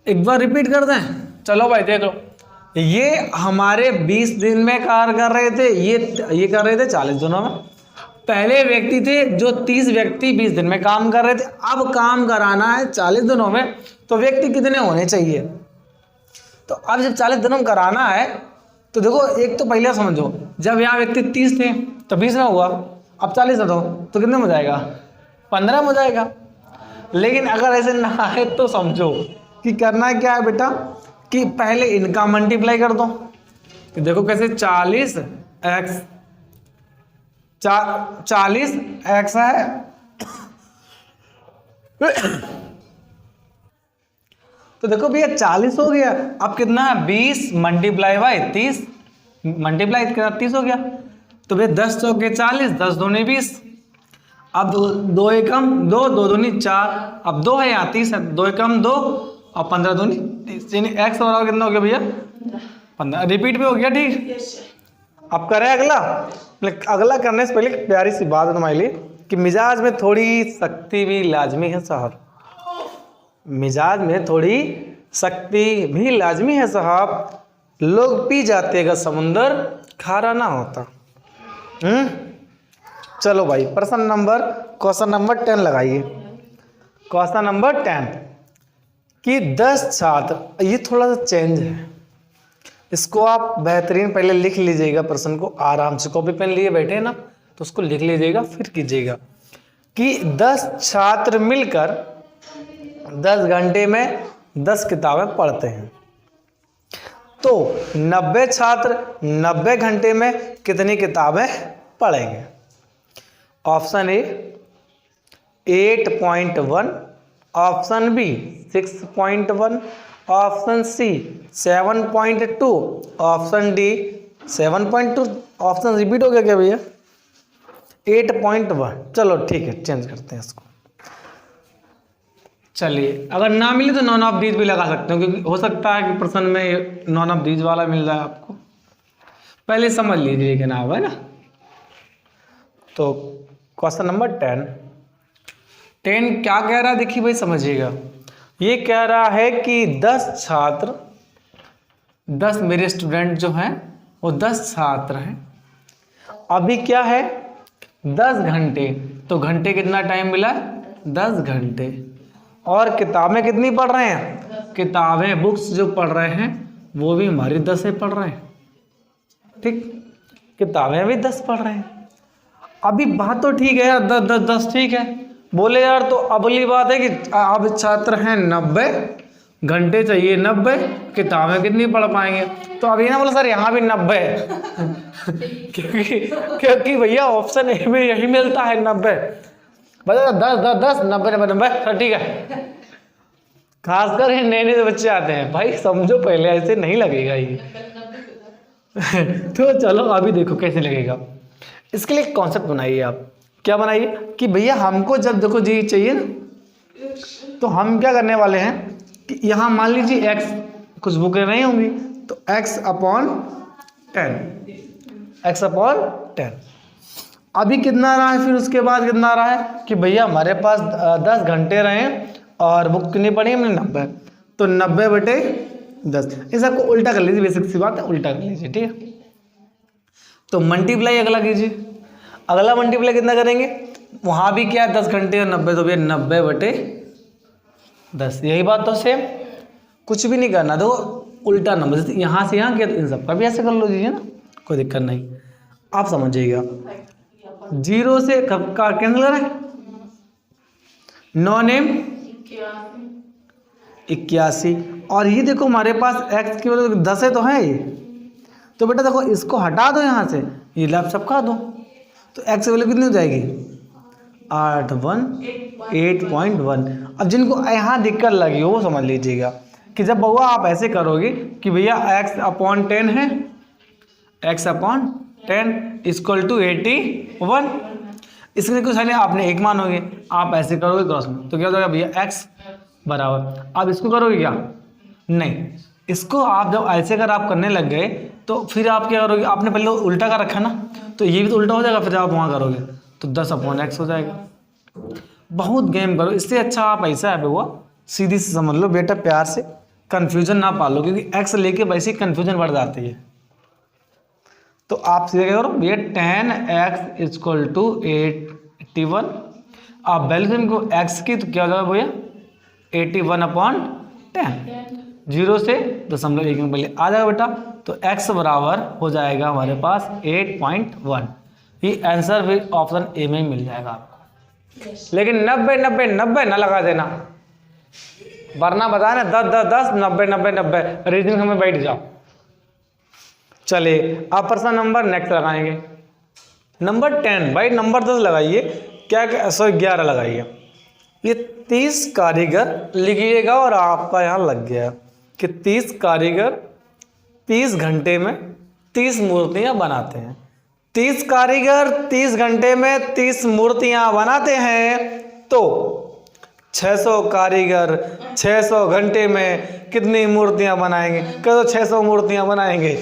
एक बार रिपीट कर दें। चलो भाई देख लो, ये हमारे 20 दिन में कार्य कर रहे थे, ये कर रहे थे 40 दिनों में। पहले व्यक्ति थे जो 30 व्यक्ति 20 दिन में काम कर रहे थे, अब काम कराना है 40 दिनों में, तो व्यक्ति कितने होने चाहिए? तो अब जब 40 दिनों में कराना है तो देखो एक तो पहले समझो, जब यहाँ व्यक्ति 30 थे तो 20 में हुआ, अब 40 में तो कितने में हो जाएगा? 15 में हो जाएगा। लेकिन अगर ऐसे ना है तो समझो कि करना क्या है बेटा, कि पहले इनका मल्टीप्लाई कर दो। कि देखो कैसे 40x है तो देखो भैया 40 हो गया। अब कितना है? 20 मल्टीप्लाई बाय 30, मल्टीप्लाई 30 हो गया। तो भैया 10 चौके 40, 10 दूनी 20, अब 2 एकम 2, 2 दूनी 4, अब 2 है यहाँ 30 है, 2 एकम 2 और 15 दूनी 30, यानी x बराबर कितना हो गया भैया? 15। रिपीट भी हो गया, ठीक। अब करें अगला। अगला करने से पहले प्यारी सी बात है तुम्हारे लिए कि मिजाज में थोड़ी सख्ती भी लाजमी है साहब, मिजाज में थोड़ी सख्ती भी लाजमी है साहब, लोग पी जाते अगर समुंदर खारा ना होता। चलो भाई क्वेश्चन नंबर 10 लगाइए। क्वेश्चन नंबर 10 कि 10 छात्र, ये थोड़ा सा चेंज है, इसको आप बेहतरीन पहले लिख लीजिएगा, प्रश्न को आराम से कॉपी पेन लिए बैठे ना तो उसको लिख लीजिएगा, फिर कीजिएगा कि 10 छात्र मिलकर 10 घंटे में 10 किताबें पढ़ते हैं, तो 90 छात्र 90 घंटे में कितनी किताबें पढ़ेंगे? Option A 8.1, option B 6.1, option C 7.2, option D 7.2। Option repeat हो गया क्या भैया? 8.1। चलो ठीक है, चेंज करते हैं इसको। चलिए, अगर ना मिले तो नॉन ऑफ दीज भी लगा सकते हो, क्योंकि हो सकता है कि प्रश्न में नॉन ऑफ दीज वाला मिल जाए आपको। पहले समझ लीजिए कि ना है ना। तो क्वेश्चन नंबर 10 क्या कह रहा है देखिए भाई, समझिएगा। ये कह रहा है कि 10 छात्र, 10 मेरे स्टूडेंट जो हैं वो 10 छात्र हैं, अभी क्या है 10 घंटे, तो घंटे कितना टाइम मिला? 10 घंटे। और किताबें कितनी पढ़ रहे हैं? किताबें बुक्स जो पढ़ रहे हैं वो भी हमारी 10 से पढ़ रहे हैं, ठीक, किताबें भी 10 पढ़ रहे हैं। अभी बात तो ठीक है यार, 10 ठीक है बोले यार, तो अगली बात है कि अब छात्र हैं 90, घंटे चाहिए 90, किताबें कितनी पढ़ पाएंगे? तो अभी ना बोला सर यहाँ भी 90 क्योंकि भैया ऑप्शन ए में यही मिलता है 90। बता 10 90 90 सर ठीक है। खासकर ये नए नए बच्चे आते हैं भाई, समझो पहले, ऐसे नहीं लगेगा ये तो चलो अभी देखो कैसे लगेगा। इसके लिए कॉन्सेप्ट बनाइए आप। क्या बनाइए कि भैया हमको जब देखो जी चाहिए ना, तो हम क्या करने वाले हैं कि यहाँ मान लीजिए x कुछ बुकें नहीं होंगी, तो x/10 अभी कितना रहा है, फिर उसके बाद कितना रहा है कि भैया हमारे पास 10 घंटे रहे और बुक कितनी पड़ी हमने 90, तो 90/10। इस सबको उल्टा कर लीजिए, बेसिक सी बात है, उल्टा कर लीजिए, ठीक है। तो मल्टीप्लाई अगला कीजिए, अगला मल्टीप्लाई कितना करेंगे? वहाँ भी क्या है 10 घंटे और 90, तो भैया 90/10। यही बात तो सेम, कुछ भी नहीं करना, देखो उल्टा नंबर, जैसे यहाँ से यहाँ किया इन सबका भी ऐसे कर लो दीजिए ना, कोई दिक्कत नहीं, आप समझिएगा। 0 से कब का कैंसिल करें? 9 नेम 81, और ये देखो हमारे पास x की वजह 10 है तो है ये, तो बेटा देखो इसको हटा दो यहाँ से, ये लेफ्ट सबका दो, तो x की वैल्यू कितनी हो जाएगी? 8.1। अब जिनको यहाँ दिक्कत लगी हो वो समझ लीजिएगा कि जब बउआ आप ऐसे करोगे कि भैया x/10 है, x/10 इक्वल टू 81, इसमें कुछ है आपने एक मानोगे, आप ऐसे करोगे क्रॉस में, तो क्या हो जाएगा भैया x बराबर। अब इसको करोगे क्या? नहीं, इसको आप जब ऐसे अगर आप करने लग गए तो फिर आप क्या करोगे, आपने पहले उल्टा कर रखा ना, तो ये भी तो उल्टा हो जाएगा, फिर आप वहाँ करोगे तो 10/x हो जाएगा। बहुत गेम करो, इससे अच्छा आप ऐसा है वो सीधी से समझ लो बेटा, प्यार से, कंफ्यूजन ना पालो, क्योंकि x लेके वैसे ही कंफ्यूजन बढ़ जाती है। तो आप सीधे क्या करो भैया 10x इक्वल टू 81, आप वैल्यू इनको x की तो क्या हो जाएगा भैया 81/10, 0 से 0.1 में पहले आ जाएगा बेटा, तो x बराबर हो जाएगा हमारे पास 8.1। ये आंसर भी ऑप्शन ए में ही मिल जाएगा आपको। लेकिन 90 ना लगा देना, वरना बताया ना 10 90 रीजनिंग में बैठ जाओ। चलिए आप प्रश्न नंबर नेक्स्ट लगाएंगे, नंबर 10 भाई, नंबर 10 लगाइए, क्या 11 लगाइए। ये 30 कारीगर लिखिएगा और आपका यहाँ लग गया कि 30 कारीगर 30 घंटे में 30 मूर्तियाँ बनाते हैं। 30 कारीगर 30 घंटे में 30 मूर्तियाँ बनाते हैं, तो 600 कारीगर 600 घंटे में कितनी मूर्तियाँ बनाएंगे? कह दो 600 मूर्तियाँ बनाएंगे।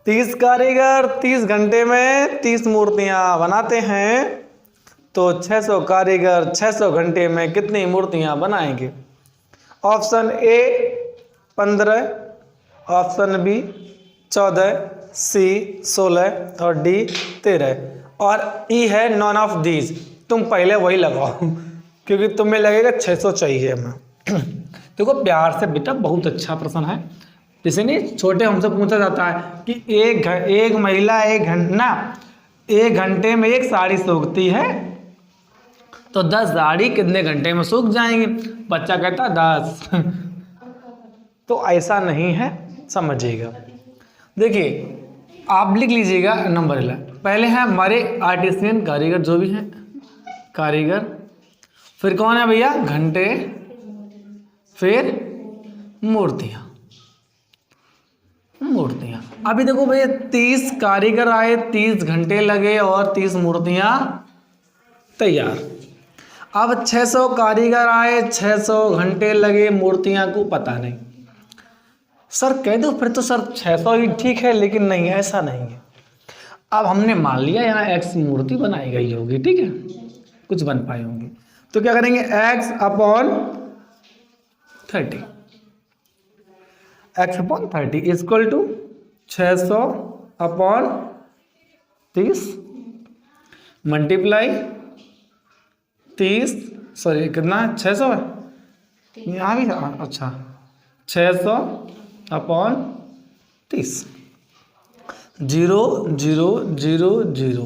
30 कारीगर 30 घंटे में 30 मूर्तियां बनाते हैं, तो 600 कारीगर 600 घंटे में कितनी मूर्तियां बनाएंगे? ऑप्शन ए 15, ऑप्शन बी 14, सी 16 और डी 13 और ई है नॉन ऑफ दीज। तुम पहले वही लगाओ क्योंकि तुम्हें लगेगा 600 चाहिए हमें। देखो प्यार से बेटा, बहुत अच्छा प्रश्न है। जैसे नहीं छोटे हमसे पूछा जाता है कि एक महिला एक घंटे में एक साड़ी सूखती है, तो 10 साड़ी कितने घंटे में सूख जाएंगे? बच्चा कहता 10। तो ऐसा नहीं है, समझिएगा। देखिए आप लिख लीजिएगा नंबर 11। पहले है हमारे आर्टिसियन कारीगर, जो भी हैं कारीगर, फिर कौन है भैया? घंटे, फिर मूर्तियां। अभी देखो भैया 30 कारीगर आए, 30 घंटे लगे और 30 मूर्तियां तैयार। अब 600 कारीगर आए, 600 घंटे लगे, मूर्तियां को पता नहीं। सर कह दो फिर तो सर 600 ही ठीक है, लेकिन नहीं, ऐसा नहीं है। अब हमने मान लिया यहाँ x मूर्ति बनाई गई होगी, ठीक है, कुछ बन पाई होंगी, तो क्या करेंगे? x upon 30, x upon 30 equal to 600 upon 30 multiply 30, sorry कितना 600 है यहाँ भी, अच्छा 600 अपॉन 30, 0 0 0 0,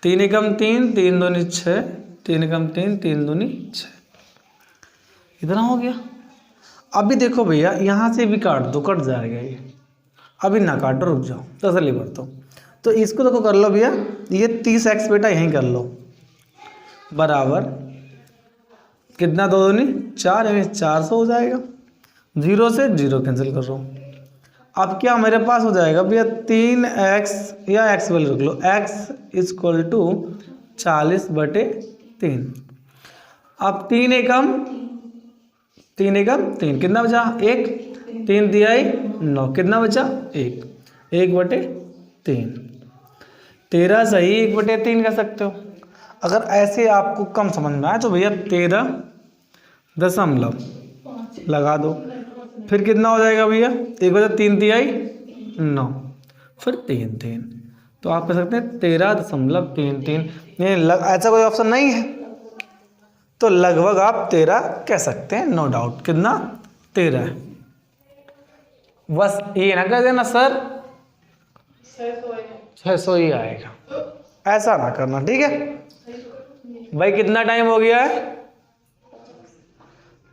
3 एकम 3, 3 दूनी 6, 3 एकम 3, 3 दूनी 6, इतना हो गया। अभी देखो भैया यहाँ से भी काट दो, कट जाएगा ये। अभी ना काटो, रुक जाओ, तसल्ली बरतो। तो इसको देखो कर लो भैया, ये 30x बेटा यहीं कर लो, बराबर कितना 2 दूनी 4, यानी 400 हो जाएगा। 0 से 0 कैंसिल कर रहा हूँ। अब क्या मेरे पास हो जाएगा भैया 3x, या x वैल्यू रख लो, x इक्वल टू 40/3। अब 3 एकम 3 कितना बचा? 1, 3 दिया 9, कितना बचा? 1, 1/3, 13 सही 1/3 कर सकते हो। अगर ऐसे आपको कम समझ में आए तो भैया 13.5 लगा दो, फिर कितना हो जाएगा भैया? 1/3 दिया 9, फिर 3, तो आप कह सकते हैं 13.33। ऐसा कोई ऑप्शन नहीं है, तो लगभग आप 13 कह सकते हैं, नो डाउट। कितना? 13 है। बस ये ना कह देना सर 600 ही आएगा, ऐसा ना करना, ठीक है भाई। कितना टाइम हो गया है?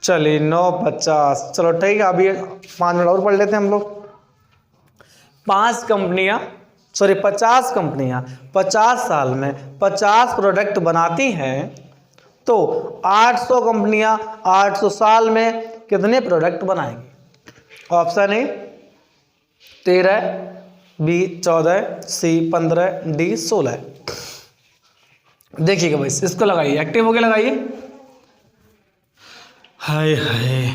चलिए 9:50, चलो ठीक है। अभी 5 मिनट और पढ़ लेते हैं हम लोग। 50 कंपनियां 50 साल में 50 प्रोडक्ट बनाती हैं, तो 800 कंपनियां 800 साल में कितने प्रोडक्ट बनाएंगी? Option A 13, B 14, C 15, D 16। देखिएगा भाई, इसको लगाइए, एक्टिव होके लगाइए। हाय हाय,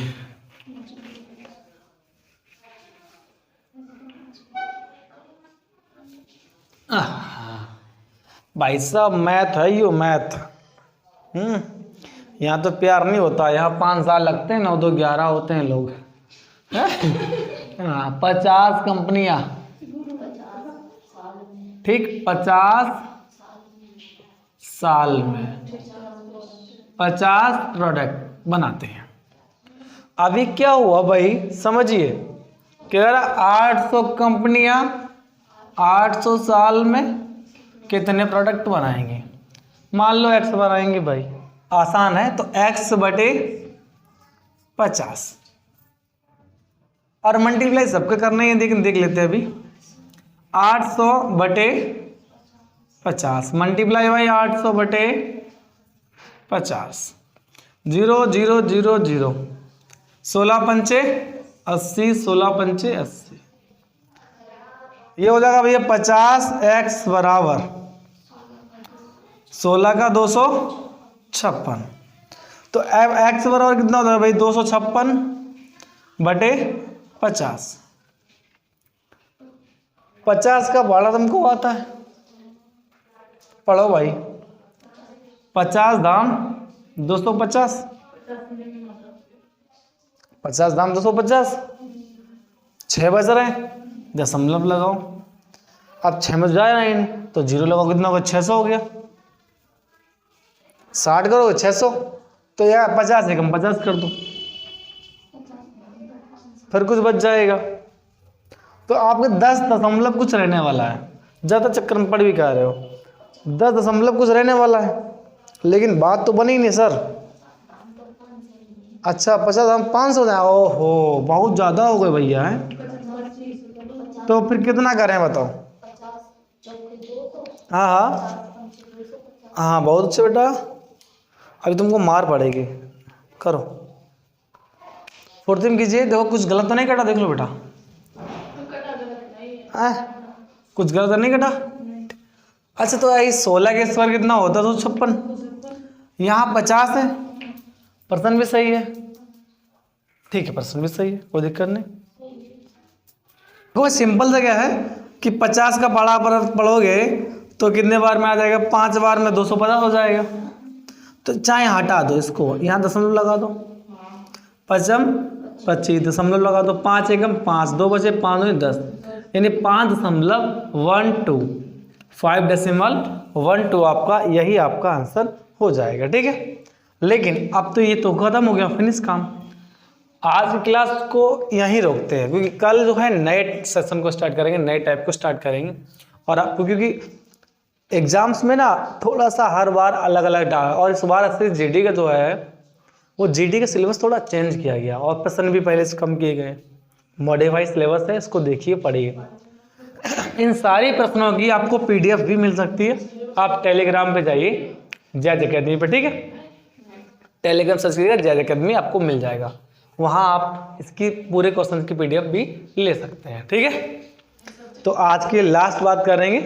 भाई साहब मैथ है, यो मैथ। यहाँ तो प्यार नहीं होता, यहाँ 5 साल लगते हैं, 9 2 11 होते हैं लोग। 50 कंपनियां, ठीक, 50 साल में 50 प्रोडक्ट बनाते हैं। अभी क्या हुआ भाई, समझिए, कह रहा 800 कंपनियां 800 साल में कितने प्रोडक्ट बनाएंगे? मान लो x बनाएंगे भाई, आसान है, तो x/50 और मल्टीप्लाई सबके करना है, देख लेते हैं अभी। 800/50 मल्टीप्लाई भाई 800/50, 0 0 0 0, 16 पंचे 80, 16 पंचे 80, ये हो जाएगा भैया 50x बराबर 16 का 256। तो अब x बराबर कितना होता है भाई? 256/50। 50 का भाड़ा तुमको आता है, पढ़ो भाई। 50 दाम 250, 50 दाम 250, 6 बज रहे हैं, दशमलव लगाओ। अब 6 में जाए नहीं तो 0 लगाओ, कितना होगा 600 हो गया। 60 करोगे 600, तो यार 50 से कम 50 कर दो, फिर कुछ बच जाएगा। तो आपके 10 दशमलव कुछ रहने वाला है, ज़्यादा चक्कर में पड़ भी कह रहे हो, 10 दशमलव कुछ रहने वाला है, लेकिन बात तो बनी नहीं सर। अच्छा 50 हम 500 दें, ओहो बहुत ज़्यादा हो गए भैया हैं। तो फिर कितना करें बताओ। हाँ हाँ हाँ बहुत अच्छे बेटा, अभी तुमको मार पड़ेगी, करो फुर्ती में कीजिए। देखो कुछ गलत तो नहीं कटा, देख लो बेटा। कुछ गलत तो नहीं कटा। अच्छा तो यही 16 के स्क्वायर कितना होता है, 256। यहाँ 50 है, पर्सन भी सही है, ठीक है पर्सन भी सही है, कोई दिक्कत नहीं। वो सिंपल सा क्या है कि 50 का बड़ा पढ़ोगे तो कितने बार में आ जाएगा, 5 बार में 250 हो जाएगा। तो चाहे हटा दो इसको, यहाँ दशमलव लगा दो, 25 दशमलव लगा दो, 5 एकम 5, 2 बचे 5 2 10, यानी 5.12, 5.12 आपका, यही आपका आंसर हो जाएगा। ठीक है, लेकिन अब तो ये तो खत्म हो गया, फिनिश काम। आज की क्लास को यहीं रोकते हैं, क्योंकि कल जो है नए सेशन को स्टार्ट करेंगे, नए टाइप को स्टार्ट करेंगे। और आपको क्योंकि एग्जाम्स में ना थोड़ा सा हर बार अलग अलग डाला, और इस बार ऐसे जीडी का जो है वो जीडी का सिलेबस थोड़ा चेंज किया गया, और प्रश्न भी पहले से कम किए गए, मॉडिफाई सिलेबस है, इसको देखिए पढ़िए। इन सारी प्रश्नों की आपको पीडीएफ भी मिल सकती है, आप टेलीग्राम पे जाइए जैज अकेडमी पे, ठीक है, टेलीग्राम सर्च करिएगा जैज अकेडमी, आपको मिल जाएगा, वहाँ आप इसकी पूरे क्वेश्चन की पीडीएफ भी ले सकते हैं। ठीक है, तो आज की लास्ट बात करेंगे,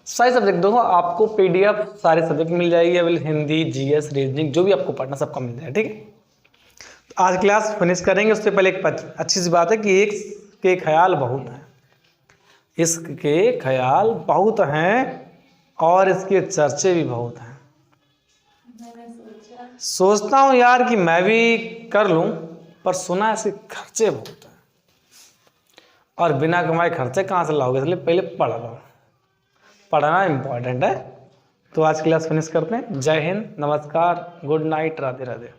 सारे सब्जेक्ट देखो आपको पीडीएफ सारे सब्जेक्ट मिल जाएगी, अवेल हिंदी जीएस रीजनिंग जो भी आपको पढ़ना सबका मिल जाएगा। ठीक है, तो आज क्लास फिनिश करेंगे, उससे पहले एक अच्छी सी बात है कि एक के ख्याल बहुत हैं, इसके ख्याल बहुत हैं और इसके चर्चे भी बहुत हैं। सोचता हूँ यार कि मैं भी कर लूँ, पर सुना है इसके खर्चे बहुत हैं, और बिना कमाए खर्चे कहाँ से लाओगे, इसलिए पहले पढ़ लो, पढ़ना इम्पोर्टेंट है। तो आज क्लास फिनिश करते हैं। जय हिंद, नमस्कार, गुड नाइट, राधे राधे।